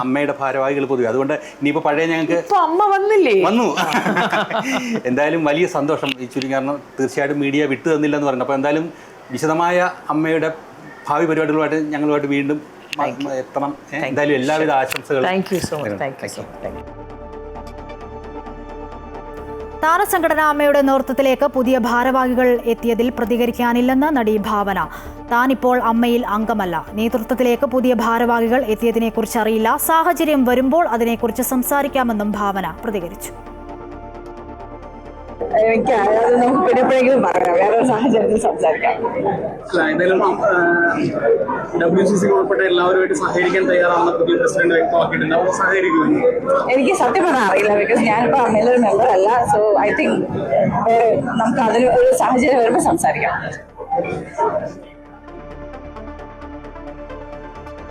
അമ്മയുടെ ഭാരവാഹികൾ പൊതുവെ. അതുകൊണ്ട് ഇനിയിപ്പോൾ പഴയ ഞങ്ങൾക്ക് അമ്മ വന്നു എന്തായാലും വലിയ സന്തോഷം ഈ ചുരുങ്ങി. കാരണം തീർച്ചയായിട്ടും മീഡിയ വിട്ടു തന്നില്ലെന്ന് പറഞ്ഞു. അപ്പോൾ എന്തായാലും വിശദമായ അമ്മയുടെ ഭാവി പരിപാടികളുമായിട്ട് ഞങ്ങളുമായിട്ട് വീണ്ടും എത്തണം. എന്തായാലും എല്ലാവിധ ആശംസകളും. Thank you so much. Thank you so much. താരസംഘടന അമ്മയുടെ നേതൃത്വത്തിലേക്ക് പുതിയ ഭാരവാഹികൾ എത്തിയതിൽ പ്രതികരിക്കാനില്ലെന്ന് നടി ഭാവന. താനിപ്പോൾ അമ്മയിൽ അംഗമല്ല. നേതൃത്വത്തിലേക്ക് പുതിയ ഭാരവാഹികൾ എത്തിയതിനെക്കുറിച്ച് അറിയില്ല. സാഹചര്യം വരുമ്പോൾ അതിനെക്കുറിച്ച് സംസാരിക്കാമെന്നും ഭാവന പ്രതികരിച്ചു. എനിക്ക് അത് നമുക്ക് പിന്നെ എപ്പോഴെങ്കിലും പറയാം, വേറെ സാഹചര്യത്തിൽ സംസാരിക്കാം. എന്തായാലും WCC ഉൾപ്പെടെ എല്ലാവരുമായിട്ട് സഹകരിക്കാൻ തയ്യാറാണെന്ന് പുതിയ പ്രസിഡന്റ് വ്യക്തമാക്കിയിട്ടുണ്ട്. അവർ സഹകരിക്കുമെന്ന് എനിക്ക് സത്യം പറഞ്ഞാൽ അറിയില്ല, ബിക്കോസ് ഞാനിപ്പോൾ അമ്മയിലൊരു മെമ്പർ അല്ല. സോ ഐ തിങ്ക് നമുക്ക് അതിന് ഒരു സാഹചര്യം വരുമ്പോൾ സംസാരിക്കാം.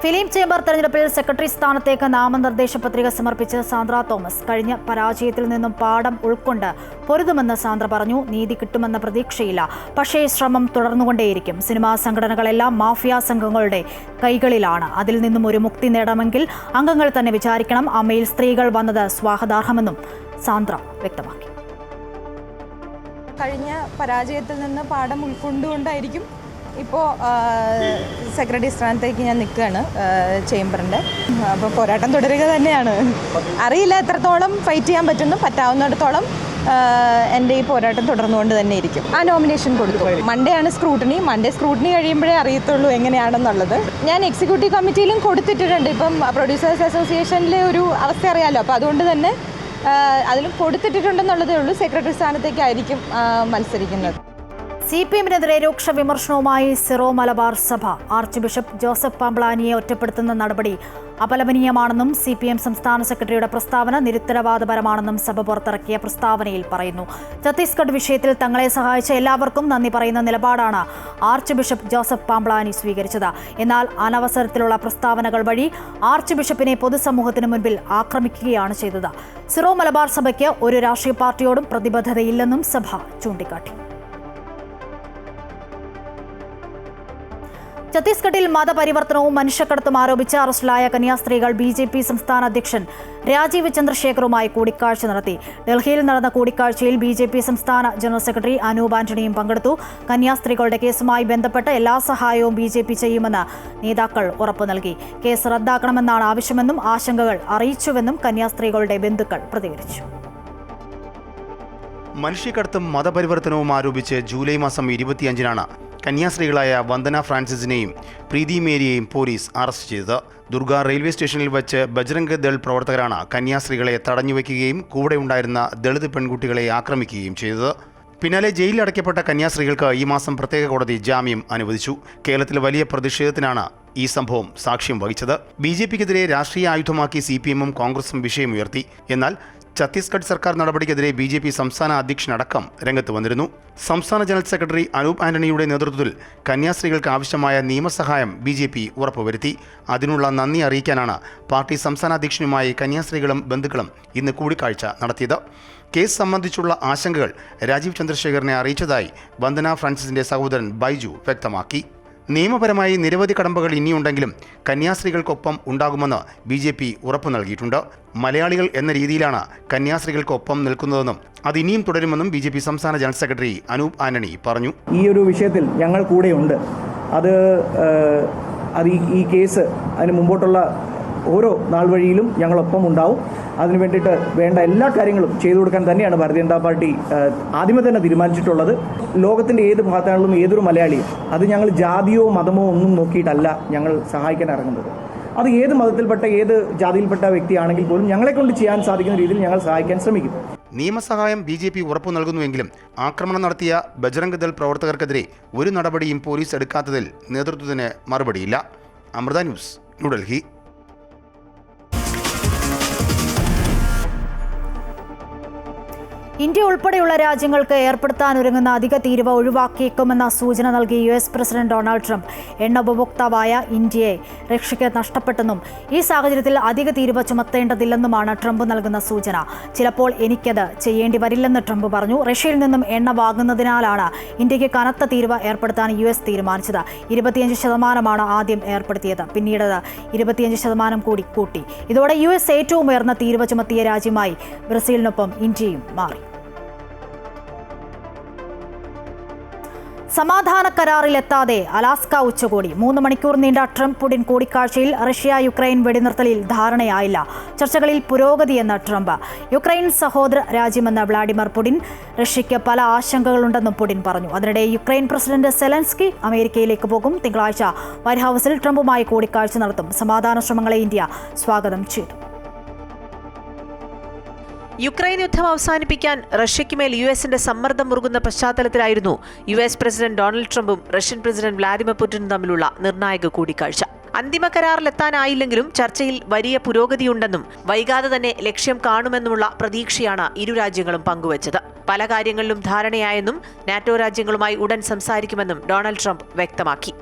ഫിലിം ചേംബർ തെരഞ്ഞെടുപ്പിൽ സെക്രട്ടറി സ്ഥാനത്തേക്ക് നാമനിർദ്ദേശ പത്രിക സമർപ്പിച്ച് സാന്ദ്ര തോമസ്. കഴിഞ്ഞ പരാജയത്തിൽ നിന്നും പാഠം ഉൾക്കൊണ്ട് പൊരുതുമെന്ന് സാന്ദ്ര പറഞ്ഞു. നീതി കിട്ടുമെന്ന പ്രതീക്ഷയില്ല, പക്ഷേ ശ്രമം തുടർന്നുകൊണ്ടേയിരിക്കും. സിനിമാ സംഘടനകളെല്ലാം മാഫിയ സംഘങ്ങളുടെ കൈകളിലാണ്. അതിൽ നിന്നും ഒരു മുക്തി നേടണമെങ്കിൽ അംഗങ്ങൾ തന്നെ വിചാരിക്കണം. അമ്മയിൽ സ്ത്രീകൾ വന്നത് സ്വാഗതാർഹമെന്നും സാന്ദ്ര വ്യക്തമാക്കി. കഴിഞ്ഞ പരാജയത്തിൽ നിന്ന് പാഠം ഉൾക്കൊണ്ടുകൊണ്ടായിരിക്കും ഇപ്പോൾ സെക്രട്ടറി സ്ഥാനത്തേക്ക് ഞാൻ നിൽക്കുകയാണ് ചേംബറിൻ്റെ. അപ്പോൾ പോരാട്ടം തുടരുക തന്നെയാണ്. അറിയില്ല എത്രത്തോളം ഫൈറ്റ് ചെയ്യാൻ പറ്റുന്നു. പറ്റാവുന്നിടത്തോളം എൻ്റെ ഈ പോരാട്ടം തുടർന്നുകൊണ്ട് തന്നെ ഇരിക്കും. ആ നോമിനേഷൻ കൊടുത്തു. മൺഡേ ആണ് സ്ക്രൂട്ടിനി. മൺഡേ സ്ക്രൂട്ടിനി കഴിയുമ്പോഴേ അറിയത്തുള്ളൂ എങ്ങനെയാണെന്നുള്ളത്. ഞാൻ എക്സിക്യൂട്ടീവ് കമ്മിറ്റിയിലും കൊടുത്തിട്ടുണ്ട്. ഇപ്പം പ്രൊഡ്യൂസേഴ്സ് അസോസിയേഷനിലെ ഒരു അവസ്ഥ അറിയാമല്ലോ. അപ്പോൾ അതുകൊണ്ട് തന്നെ അതിലും കൊടുത്തിട്ടുണ്ടെന്നുള്ളതേ ഉള്ളൂ. സെക്രട്ടറി സ്ഥാനത്തേക്കായിരിക്കും മത്സരിക്കുന്നത്. CPM-നെതിരെ രൂക്ഷ വിമർശനവുമായി സിറോ മലബാർ സഭ. ആർച്ച് ബിഷപ്പ് ജോസഫ് പാംബ്ലാനിയെ ഒറ്റപ്പെടുത്തുന്ന നടപടി അപലപനീയമാണെന്നും CPM സംസ്ഥാന സെക്രട്ടറിയുടെ പ്രസ്താവന നിരുത്തരവാദപരമാണെന്നും സഭ പുറത്തിറക്കിയ പ്രസ്താവനയിൽ പറയുന്നു. ഛത്തീസ്ഗഡ് വിഷയത്തിൽ തങ്ങളെ സഹായിച്ച എല്ലാവർക്കും നന്ദി പറയുന്ന നിലപാടാണ് ആർച്ച് ബിഷപ്പ് ജോസഫ് പാംബ്ലാനി സ്വീകരിച്ചത്. എന്നാൽ അനവസരത്തിലുള്ള പ്രസ്താവനകൾ വഴി ആർച്ച് ബിഷപ്പിനെ പൊതുസമൂഹത്തിന് മുൻപിൽ ആക്രമിക്കുകയാണ് ചെയ്തത്. സിറോ മലബാർ സഭയ്ക്ക് ഒരു രാഷ്ട്രീയ പാർട്ടിയോടും പ്രതിബദ്ധതയില്ലെന്നും സഭ ചൂണ്ടിക്കാട്ടി. ഛത്തീസ്ഗഡിൽ മതപരിവർത്തനവും മനുഷ്യക്കടത്തും ആരോപിച്ച് അറസ്റ്റിലായ കന്യാസ്ത്രീകൾ BJP സംസ്ഥാന അധ്യക്ഷൻ രാജീവ് ചന്ദ്രശേഖറുമായി കൂടിക്കാഴ്ച നടത്തി. ഡൽഹിയിൽ നടന്ന കൂടിക്കാഴ്ചയിൽ BJP സംസ്ഥാന ജനറൽ സെക്രട്ടറി അനൂപ് ആന്റണിയും പങ്കെടുത്തു. കന്യാസ്ത്രീകളുടെ കേസുമായി ബന്ധപ്പെട്ട് എല്ലാ സഹായവും BJP ചെയ്യുമെന്ന് നേതാക്കൾ ഉറപ്പു നൽകി. കേസ് റദ്ദാക്കണമെന്നാണ് ആവശ്യമെന്നും ആശങ്കകൾ അറിയിച്ചുവെന്നും കന്യാസ്ത്രീകളുടെ ബന്ധുക്കൾ പ്രതികരിച്ചു. മനുഷ്യക്കടത്തും മതപരിവർത്തനവും ആരോപിച്ച് ജൂലൈ മാസം 25-നാണ് കന്യാസ്ത്രീകളായ വന്ദന ഫ്രാൻസിസിനെയും പ്രീതി മേരിയെയും പോലീസ് അറസ്റ്റ് ചെയ്തത്. ദുർഗ റെയിൽവേ സ്റ്റേഷനിൽ വെച്ച് ബജ്രംഗ് ദൾ പ്രവർത്തകരാണ് കന്യാസ്ത്രീകളെ തടഞ്ഞുവെക്കുകയും കൂടെ ഉണ്ടായിരുന്ന ദളിത് പെൺകുട്ടികളെ ആക്രമിക്കുകയും ചെയ്തത്. പിന്നാലെ ജയിലിൽ അടയ്ക്കപ്പെട്ട കന്യാസ്ത്രീകൾക്ക് ഈ മാസം പ്രത്യേക കോടതി ജാമ്യം അനുവദിച്ചു. കേരളത്തിൽ വലിയ പ്രതിഷേധത്തിനാണ് ഈ സംഭവം സാക്ഷ്യം വഹിച്ചത്. BJPക്കെതിരെ രാഷ്ട്രീയ ആയുധമാക്കി CPM-ഉം കോൺഗ്രസും വിഷയമുയർത്തി. എന്നാൽ ഛത്തീസ്ഗഡ് സർക്കാർ നടപടിക്കെതിരെ BJP സംസ്ഥാന അധ്യക്ഷനടക്കം രംഗത്ത് വന്നിരുന്നു. സംസ്ഥാന ജനറൽ സെക്രട്ടറി അനൂപ് ആന്റണിയുടെ നേതൃത്വത്തിൽ കന്യാസ്ത്രീകൾക്ക് ആവശ്യമായ നിയമസഹായം BJP ഉറപ്പുവരുത്തി. അതിനുള്ള നന്ദി അറിയിക്കാനാണ് പാർട്ടി സംസ്ഥാന അധ്യക്ഷനുമായി കന്യാസ്ത്രീകളും ബന്ധുക്കളും ഇന്ന് കൂടിക്കാഴ്ച നടത്തിയത്. കേസ് സംബന്ധിച്ചുള്ള ആശങ്കകൾ രാജീവ് ചന്ദ്രശേഖറിനെ അറിയിച്ചതായി വന്ദന ഫ്രാൻസിസിന്റെ സഹോദരൻ ബൈജു വ്യക്തമാക്കി. നിയമപരമായി നിരവധി കടമ്പകൾ ഇനിയുണ്ടെങ്കിലും കന്യാസ്ത്രീകൾക്കൊപ്പം ഉണ്ടാകുമെന്ന് BJP ഉറപ്പു നൽകിയിട്ടുണ്ട്. മലയാളികൾ എന്ന രീതിയിലാണ് കന്യാസ്ത്രീകൾക്കൊപ്പം നിൽക്കുന്നതെന്നും അത് ഇനിയും തുടരുമെന്നും BJP സംസ്ഥാന ജനറൽ സെക്രട്ടറി അനൂപ് ആന്റണി പറഞ്ഞു. ഈ ഒരു വിഷയത്തിൽ ഞങ്ങൾ കൂടെയുണ്ട്. അത് ഈ കേസ് അതിന് മുമ്പോട്ടുള്ള ഓരോ നാൾ വഴിയിലും ഞങ്ങളൊപ്പം ഉണ്ടാവും. അതിനു വേണ്ടിയിട്ട് വേണ്ട എല്ലാ കാര്യങ്ങളും ചെയ്തു കൊടുക്കാൻ തന്നെയാണ് ഭാരതീയ ജനതാ പാർട്ടി ആദ്യമേ തന്നെ തീരുമാനിച്ചിട്ടുള്ളത്. ലോകത്തിൻ്റെ ഏത് ഭാഗത്താണെങ്കിലും ഏതൊരു മലയാളിയും അത് ഞങ്ങൾ ജാതിയോ മതമോ ഒന്നും നോക്കിയിട്ടല്ല ഞങ്ങൾ സഹായിക്കാൻ ഇറങ്ങുന്നത്. അത് ഏത് മതത്തിൽപ്പെട്ട ഏത് ജാതിയിൽപ്പെട്ട വ്യക്തിയാണെങ്കിൽ പോലും ഞങ്ങളെക്കൊണ്ട് ചെയ്യാൻ സാധിക്കുന്ന രീതിയിൽ ഞങ്ങൾ സഹായിക്കാൻ ശ്രമിക്കും. നിയമസഹായം BJP ഉറപ്പു നൽകുന്നുവെങ്കിലും ആക്രമണം നടത്തിയ ബജ്രംഗ് ദൾ പ്രവർത്തകർക്കെതിരെ ഒരു നടപടിയും പോലീസ് എടുക്കാത്തതിൽ നേതൃത്വത്തിന് മറുപടിയില്ല. അമൃത ന്യൂസ്, ന്യൂഡൽഹി. ഇന്ത്യ ഉൾപ്പെടെയുള്ള രാജ്യങ്ങൾക്ക് ഏർപ്പെടുത്താനൊരുങ്ങുന്ന അധിക തീരുവ ഒഴിവാക്കിയേക്കുമെന്ന സൂചന നൽകി US പ്രസിഡന്റ് ഡൊണാൾഡ് ട്രംപ് എണ്ണ ഉപഭോക്താവായ ഇന്ത്യയെ രക്ഷയ്ക്ക് നഷ്ടപ്പെട്ടെന്നും ഈ സാഹചര്യത്തിൽ അധിക തീരുവ ചുമത്തേണ്ടതില്ലെന്നുമാണ് ട്രംപ് നൽകുന്ന സൂചന. ചിലപ്പോൾ എനിക്കത് ചെയ്യേണ്ടി വരില്ലെന്ന് ട്രംപ് പറഞ്ഞു. റഷ്യയിൽ നിന്നും എണ്ണ വാങ്ങുന്നതിനാലാണ് ഇന്ത്യക്ക് കനത്ത തീരുവ ഏർപ്പെടുത്താൻ US തീരുമാനിച്ചത്. 25% ആദ്യം ഏർപ്പെടുത്തിയത്, പിന്നീട് 25% കൂടി കൂട്ടി. ഇതോടെ US ഏറ്റവും ഉയർന്ന തീരുവ ചുമത്തിയ രാജ്യമായി ബ്രസീലിനൊപ്പം ഇന്ത്യയും മാറി. സമാധാന കരാറിലെത്താതെ അലാസ്ക ഉച്ചകോടി. 3 മണിക്കൂർ നീണ്ട ട്രംപ് പുടിൻ കൂടിക്കാഴ്ചയിൽ റഷ്യ-യുക്രൈൻ വെടിനിർത്തലിൽ ധാരണയായില്ല. ചർച്ചകളിൽ പുരോഗതിയെന്ന് ട്രംപ്. യുക്രൈൻ സഹോദര രാജ്യമെന്ന് വ്ളാഡിമിർ പുടിൻ. റഷ്യയ്ക്ക് പല ആശങ്കകളുണ്ടെന്നും പുടിൻ പറഞ്ഞു. അതിനിടെ യുക്രൈൻ പ്രസിഡന്റ് സെലൻസ്കി അമേരിക്കയിലേക്ക് പോകും. തിങ്കളാഴ്ച വൈറ്റ് ഹൌസിൽ ട്രംപുമായി കൂടിക്കാഴ്ച നടത്തും. സമാധാന ശ്രമങ്ങളെ ഇന്ത്യ സ്വാഗതം ചെയ്തു. യുക്രൈൻ യുദ്ധം അവസാനിപ്പിക്കാൻ റഷ്യയ്ക്കുമേൽ യുഎസിന്റെ സമ്മർദ്ദം മുറുകുന്ന പശ്ചാത്തലത്തിലായിരുന്നു US പ്രസിഡന്റ് ഡൊണാൾഡ് ട്രംപും റഷ്യൻ പ്രസിഡന്റ് വ്ളാഡിമിർ പുടിനും തമ്മിലുള്ള നിർണായക കൂടിക്കാഴ്ച. അന്തിമ കരാറിലെത്താനായില്ലെങ്കിലും ചർച്ചയിൽ വലിയ പുരോഗതിയുണ്ടെന്നും വൈകാതെ തന്നെ ലക്ഷ്യം കാണുമെന്നുമുള്ള പ്രതീക്ഷയാണ് ഇരു രാജ്യങ്ങളും പങ്കുവച്ചത്. പല കാര്യങ്ങളിലും ധാരണയായെന്നും നാറ്റോ രാജ്യങ്ങളുമായി ഉടൻ സംസാരിക്കുമെന്നും ഡൊണാൾഡ് ട്രംപ് വ്യക്തമാക്കി.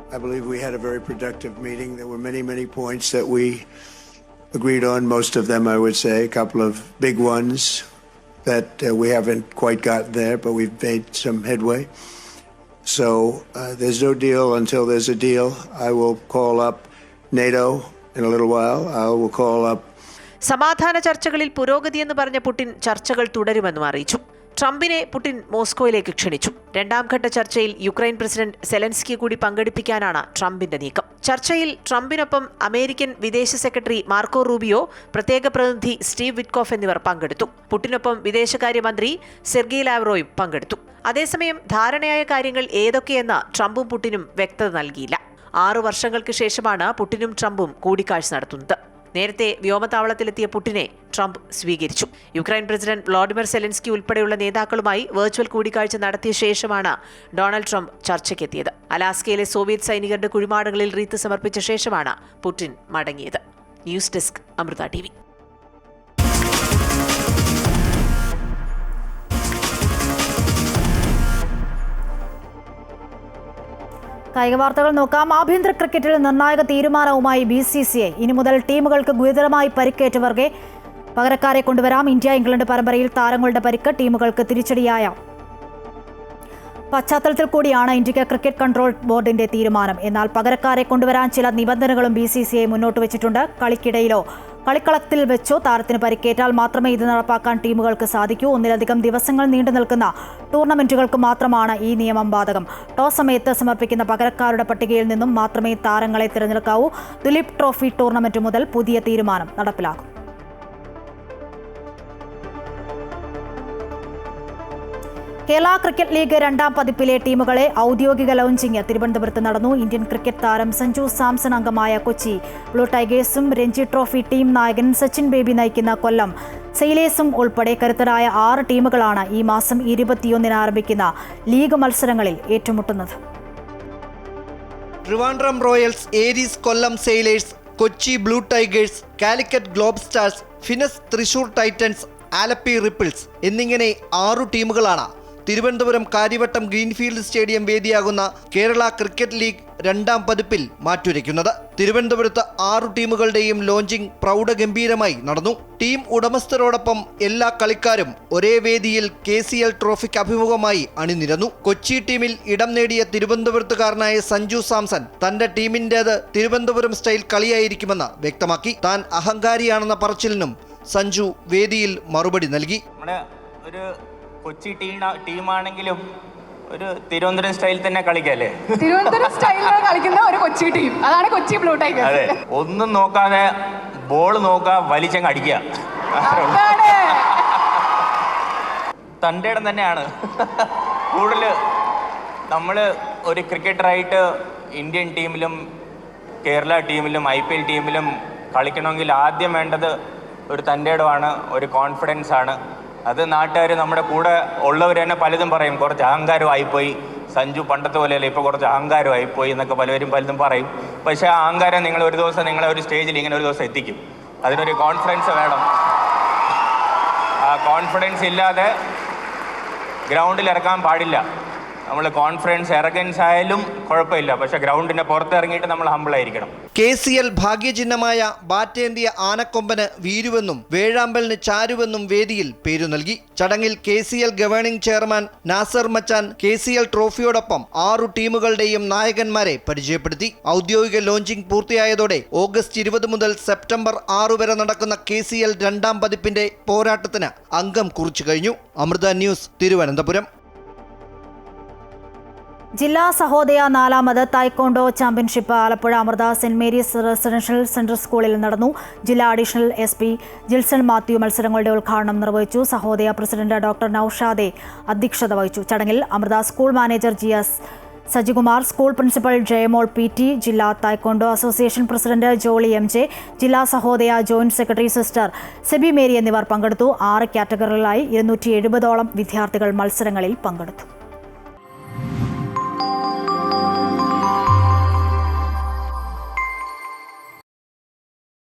Agreed on most of them, I would say. A couple of big ones that we haven't quite gotten there, but we've made some headway. So there's no deal until there's a deal. I will call up NATO in a little while. I will call up. സമാധാന ചർച്ചകളിൽ പുരോഗതിയെന്ന് പറഞ്ഞ Putin ചർച്ചകൾ തുടരുമെന്നും അറിയിച്ചു. ട്രംപിനെ Putin മോസ്കോയിലേക്ക് ക്ഷണിച്ചു. രണ്ടാം ഘട്ട ചർച്ചയിൽ യുക്രൈൻ പ്രസിഡന്റ് സെലൻസ്കിയെ കൂടി പങ്കെടുപ്പിക്കാനാണ് ട്രംപിന്റെ നീക്കം. ചർച്ചയിൽ ട്രംപിനൊപ്പം അമേരിക്കൻ വിദേശ സെക്രട്ടറി മാർക്കോ റൂബിയോ, പ്രത്യേക പ്രതിനിധി സ്റ്റീവ് വിറ്റ്കോഫ് എന്നിവർ പങ്കെടുത്തു. പുടിനൊപ്പം വിദേശകാര്യമന്ത്രി സെർഗി ലാവ്റോയും പങ്കെടുത്തു. അതേസമയം ധാരണയായ കാര്യങ്ങൾ ഏതൊക്കെയെന്ന് ട്രംപും പുടിനും വ്യക്തത നൽകിയില്ല. 6 വർഷങ്ങൾക്ക് ശേഷമാണ് പുടിനും ട്രംപും കൂടിക്കാഴ്ച നടത്തുന്നത്. നേരത്തെ വ്യോമതാവളത്തിലെത്തിയ പുടിനെ ട്രംപ് സ്വീകരിച്ചു. യുക്രൈൻ പ്രസിഡന്റ് വ്ളാഡിമിർ സെലൻസ്കി ഉൾപ്പെടെയുള്ള നേതാക്കളുമായി വെർച്വൽ കൂടിക്കാഴ്ച നടത്തിയ ശേഷമാണ് ഡൊണാൾഡ് ട്രംപ് ചർച്ചയ്ക്കെത്തിയത്. അലാസ്കയിലെ സോവിയറ്റ് സൈനികരുടെ കുഴിമാടങ്ങളിൽ റീത്ത് സമർപ്പിച്ച ശേഷമാണ് പുടിൻ മടങ്ങിയത്. News desk, Amrita TV. കായിക വാർത്തകൾ നോക്കാം. ആഭ്യന്തര ക്രിക്കറ്റിൽ നിർണായക തീരുമാനവുമായി BCCI. ഇനി മുതൽ ടീമുകൾക്ക് ഗുരുതരമായി പരിക്കേറ്റവർക്ക് പകരക്കാരെ കൊണ്ടുവരാം. ഇന്ത്യ ഇംഗ്ലണ്ട് പരമ്പരയിൽ താരങ്ങളുടെ പരിക്ക് ടീമുകൾക്ക് തിരിച്ചടിയായ പശ്ചാത്തലത്തിൽ കൂടിയാണ് ഇന്ത്യക്ക് ക്രിക്കറ്റ് കൺട്രോൾ ബോർഡിന്റെ തീരുമാനം. എന്നാൽ പകരക്കാരെ കൊണ്ടുവരാൻ ചില നിബന്ധനകളും BCCI മുന്നോട്ട് വെച്ചിട്ടുണ്ട്. കളിക്കിടയിലോ കളിക്കളത്തിൽ വെച്ചോ താരത്തിന് പരിക്കേറ്റാൽ മാത്രമേ ഇത് നടപ്പാക്കാൻ ടീമുകൾക്ക് സാധിക്കൂ. 1-ലധികം ദിവസങ്ങൾ നീണ്ടു നിൽക്കുന്ന ടൂർണമെന്റുകൾക്ക് മാത്രമാണ് ഈ നിയമം ബാധകം. ടോസ് സമയത്ത് സമർപ്പിക്കുന്ന പകരക്കാരുടെ പട്ടികയിൽ നിന്നും മാത്രമേ താരങ്ങളെ തിരഞ്ഞെടുക്കാവൂ. ദുലീപ് ട്രോഫി ടൂർണമെന്റ് മുതൽ പുതിയ തീരുമാനം നടപ്പിലാക്കും. കേരള ക്രിക്കറ്റ് ലീഗ് 2ാം പതിപ്പിലെ ടീമുകളെ ഔദ്യോഗിക ലോഞ്ചിങ് തിരുവനന്തപുരത്ത് നടന്നു. ഇന്ത്യൻ ക്രിക്കറ്റ് താരം സഞ്ജു സാംസൺ അംഗമായ കൊച്ചി ബ്ലൂ ടൈഗേഴ്സും രഞ്ജി ട്രോഫി ടീം നായകൻ സച്ചിൻ ബേബി നയിക്കുന്ന കൊല്ലം സെയിലേഴ്സും ഉൾപ്പെടെ കരുത്തരായ 6 ടീമുകളാണ് ഈ മാസം 21-ന് ആരംഭിക്കുന്ന ലീഗ് മത്സരങ്ങളിൽ ഏറ്റുമുട്ടുന്നത്. Trivandrum Royals, Aries Kollam Sailors, Kochi Blue Tigers, Calicut Globe Stars, Finesse Thrissur Titans, Alleppey Ripples എന്നിങ്ങനെ 6 ടീമുകളാണ് തിരുവനന്തപുരം കാര്യവട്ടം ഗ്രീൻഫീൽഡ് സ്റ്റേഡിയം വേദിയാകുന്ന കേരള ക്രിക്കറ്റ് ലീഗ് 2ാം പതിപ്പിൽ മാറ്റുരയ്ക്കുന്നത്. തിരുവനന്തപുരത്ത് 6 ടീമുകളുടെയും ലോഞ്ചിങ് പ്രൗഢഗംഭീരമായി നടന്നു. ടീം ഉടമസ്ഥരോടൊപ്പം എല്ലാ കളിക്കാരും ഒരേ വേദിയിൽ KCL ട്രോഫിക്ക് അഭിമുഖമായി അണിനിരന്നു. കൊച്ചി ടീമിൽ ഇടം നേടിയ തിരുവനന്തപുരത്തുകാരനായ സഞ്ജു സാംസൺ തന്റെ ടീമിൻ്റേത് തിരുവനന്തപുരം സ്റ്റൈൽ കളിയായിരിക്കുമെന്ന് വ്യക്തമാക്കി. താൻ അഹങ്കാരിയാണെന്ന പറച്ചിലിനും സഞ്ജു വേദിയിൽ മറുപടി നൽകി. ഒരു കൊച്ചി ടീമാണെങ്കിലും ഒരു തിരുവനന്തപുരം സ്റ്റൈൽ തന്നെ കളിക്കല്ലേ. തിരുവനന്തപുരം സ്റ്റൈലിലാണ് കളിക്കുന്ന ഒരു കൊച്ചി ടീം, അതാണ് കൊച്ചി ബ്ലൂ ടൈഗേഴ്സ്. അതെ, ഒന്നും നോക്കാതെ ബോൾ നോക്കുക, വലിച്ചങ്ങ് അടിക്കുക. തൻ്റെ ഇടം തന്നെയാണ്. കൂടുതൽ നമ്മൾ ഒരു ക്രിക്കറ്ററായിട്ട് ഇന്ത്യൻ ടീമിലും കേരള ടീമിലും IPL ടീമിലും കളിക്കണമെങ്കിൽ ആദ്യം വേണ്ടത് ഒരു തൻ്റെ ഇടമാണ്, ഒരു കോൺഫിഡൻസ് ആണ്. അത് നാട്ടുകാർ നമ്മുടെ കൂടെ ഉള്ളവർ തന്നെ പലതും പറയും, കുറച്ച് അഹങ്കാരമായിപ്പോയി സഞ്ജു, പണ്ടത്തെ പോലെയല്ല ഇപ്പോൾ കുറച്ച് അഹങ്കാരമായിപ്പോയി എന്നൊക്കെ പലതും പറയും. പക്ഷേ ആ അഹങ്കാരം നിങ്ങൾ ഒരു ദിവസം നിങ്ങളെ ഒരു സ്റ്റേജിൽ ഇങ്ങനെ ഒരു ദിവസം എത്തിക്കും. അതിനൊരു കോൺഫിഡൻസ് വേണം. ആ കോൺഫിഡൻസ് ഇല്ലാതെ ഗ്രൗണ്ടിൽ ഇറക്കാൻ പാടില്ല. നമ്മൾ കോൺഫിഡൻസ് എറഗൻസ് ആയാലും കുഴപ്പമില്ല, പക്ഷെ ഗ്രൗണ്ടിന്റെ പുറത്തിറങ്ങിയിട്ട് നമ്മൾ ഹമ്പിളായിരിക്കണം. KCL ഭാഗ്യചിഹ്നമായ ബാറ്റേന്തിയ ആനക്കൊമ്പന് വീരുവെന്നും വേഴാമ്പലിന് ചാരുവെന്നും വേദിയിൽ പേരു നൽകി. ചടങ്ങിൽ KCL ഗവേണിംഗ് ചെയർമാൻ നാസർ മച്ചാൻ KCL ട്രോഫിയോടൊപ്പം 6 ടീമുകളുടെയും നായകന്മാരെ പരിചയപ്പെടുത്തി. ഔദ്യോഗിക ലോഞ്ചിംഗ് പൂർത്തിയായതോടെ ഓഗസ്റ്റ് 20 മുതൽ സെപ്റ്റംബർ 6 വരെ നടക്കുന്ന KCL 2ാം പതിപ്പിന്റെ പോരാട്ടത്തിന് അംഗം കുറിച്ചു കഴിഞ്ഞു. അമൃത ന്യൂസ്, തിരുവനന്തപുരം. ജില്ലാ സഹോദയ 4ാമത് taekwondo championship Alappuzha Amrita Saint Mary's residential central സ്കൂളിൽ നടന്നു. ജില്ലാ അഡീഷണൽ SP ജിൽസൺ മാത്യു മത്സരങ്ങളുടെ ഉദ്ഘാടനം നിർവഹിച്ചു. സഹോദയ പ്രസിഡന്റ് ഡോക്ടർ നൌഷാദെ അധ്യക്ഷത വഹിച്ചു. ചടങ്ങിൽ Amrita school manager GS Sajikumar, school principal Jayamol PT, ജില്ലാ taekwondo association president Jolly MJ, ജില്ലാ Sahodaya joint secretary sister Sebi Mary എന്നിവർ പങ്കെടുത്തു. 6 കാറ്റഗറികളിലായി 270ഓളം വിദ്യാർത്ഥികൾ മത്സരങ്ങളിൽ പങ്കെടുത്തു.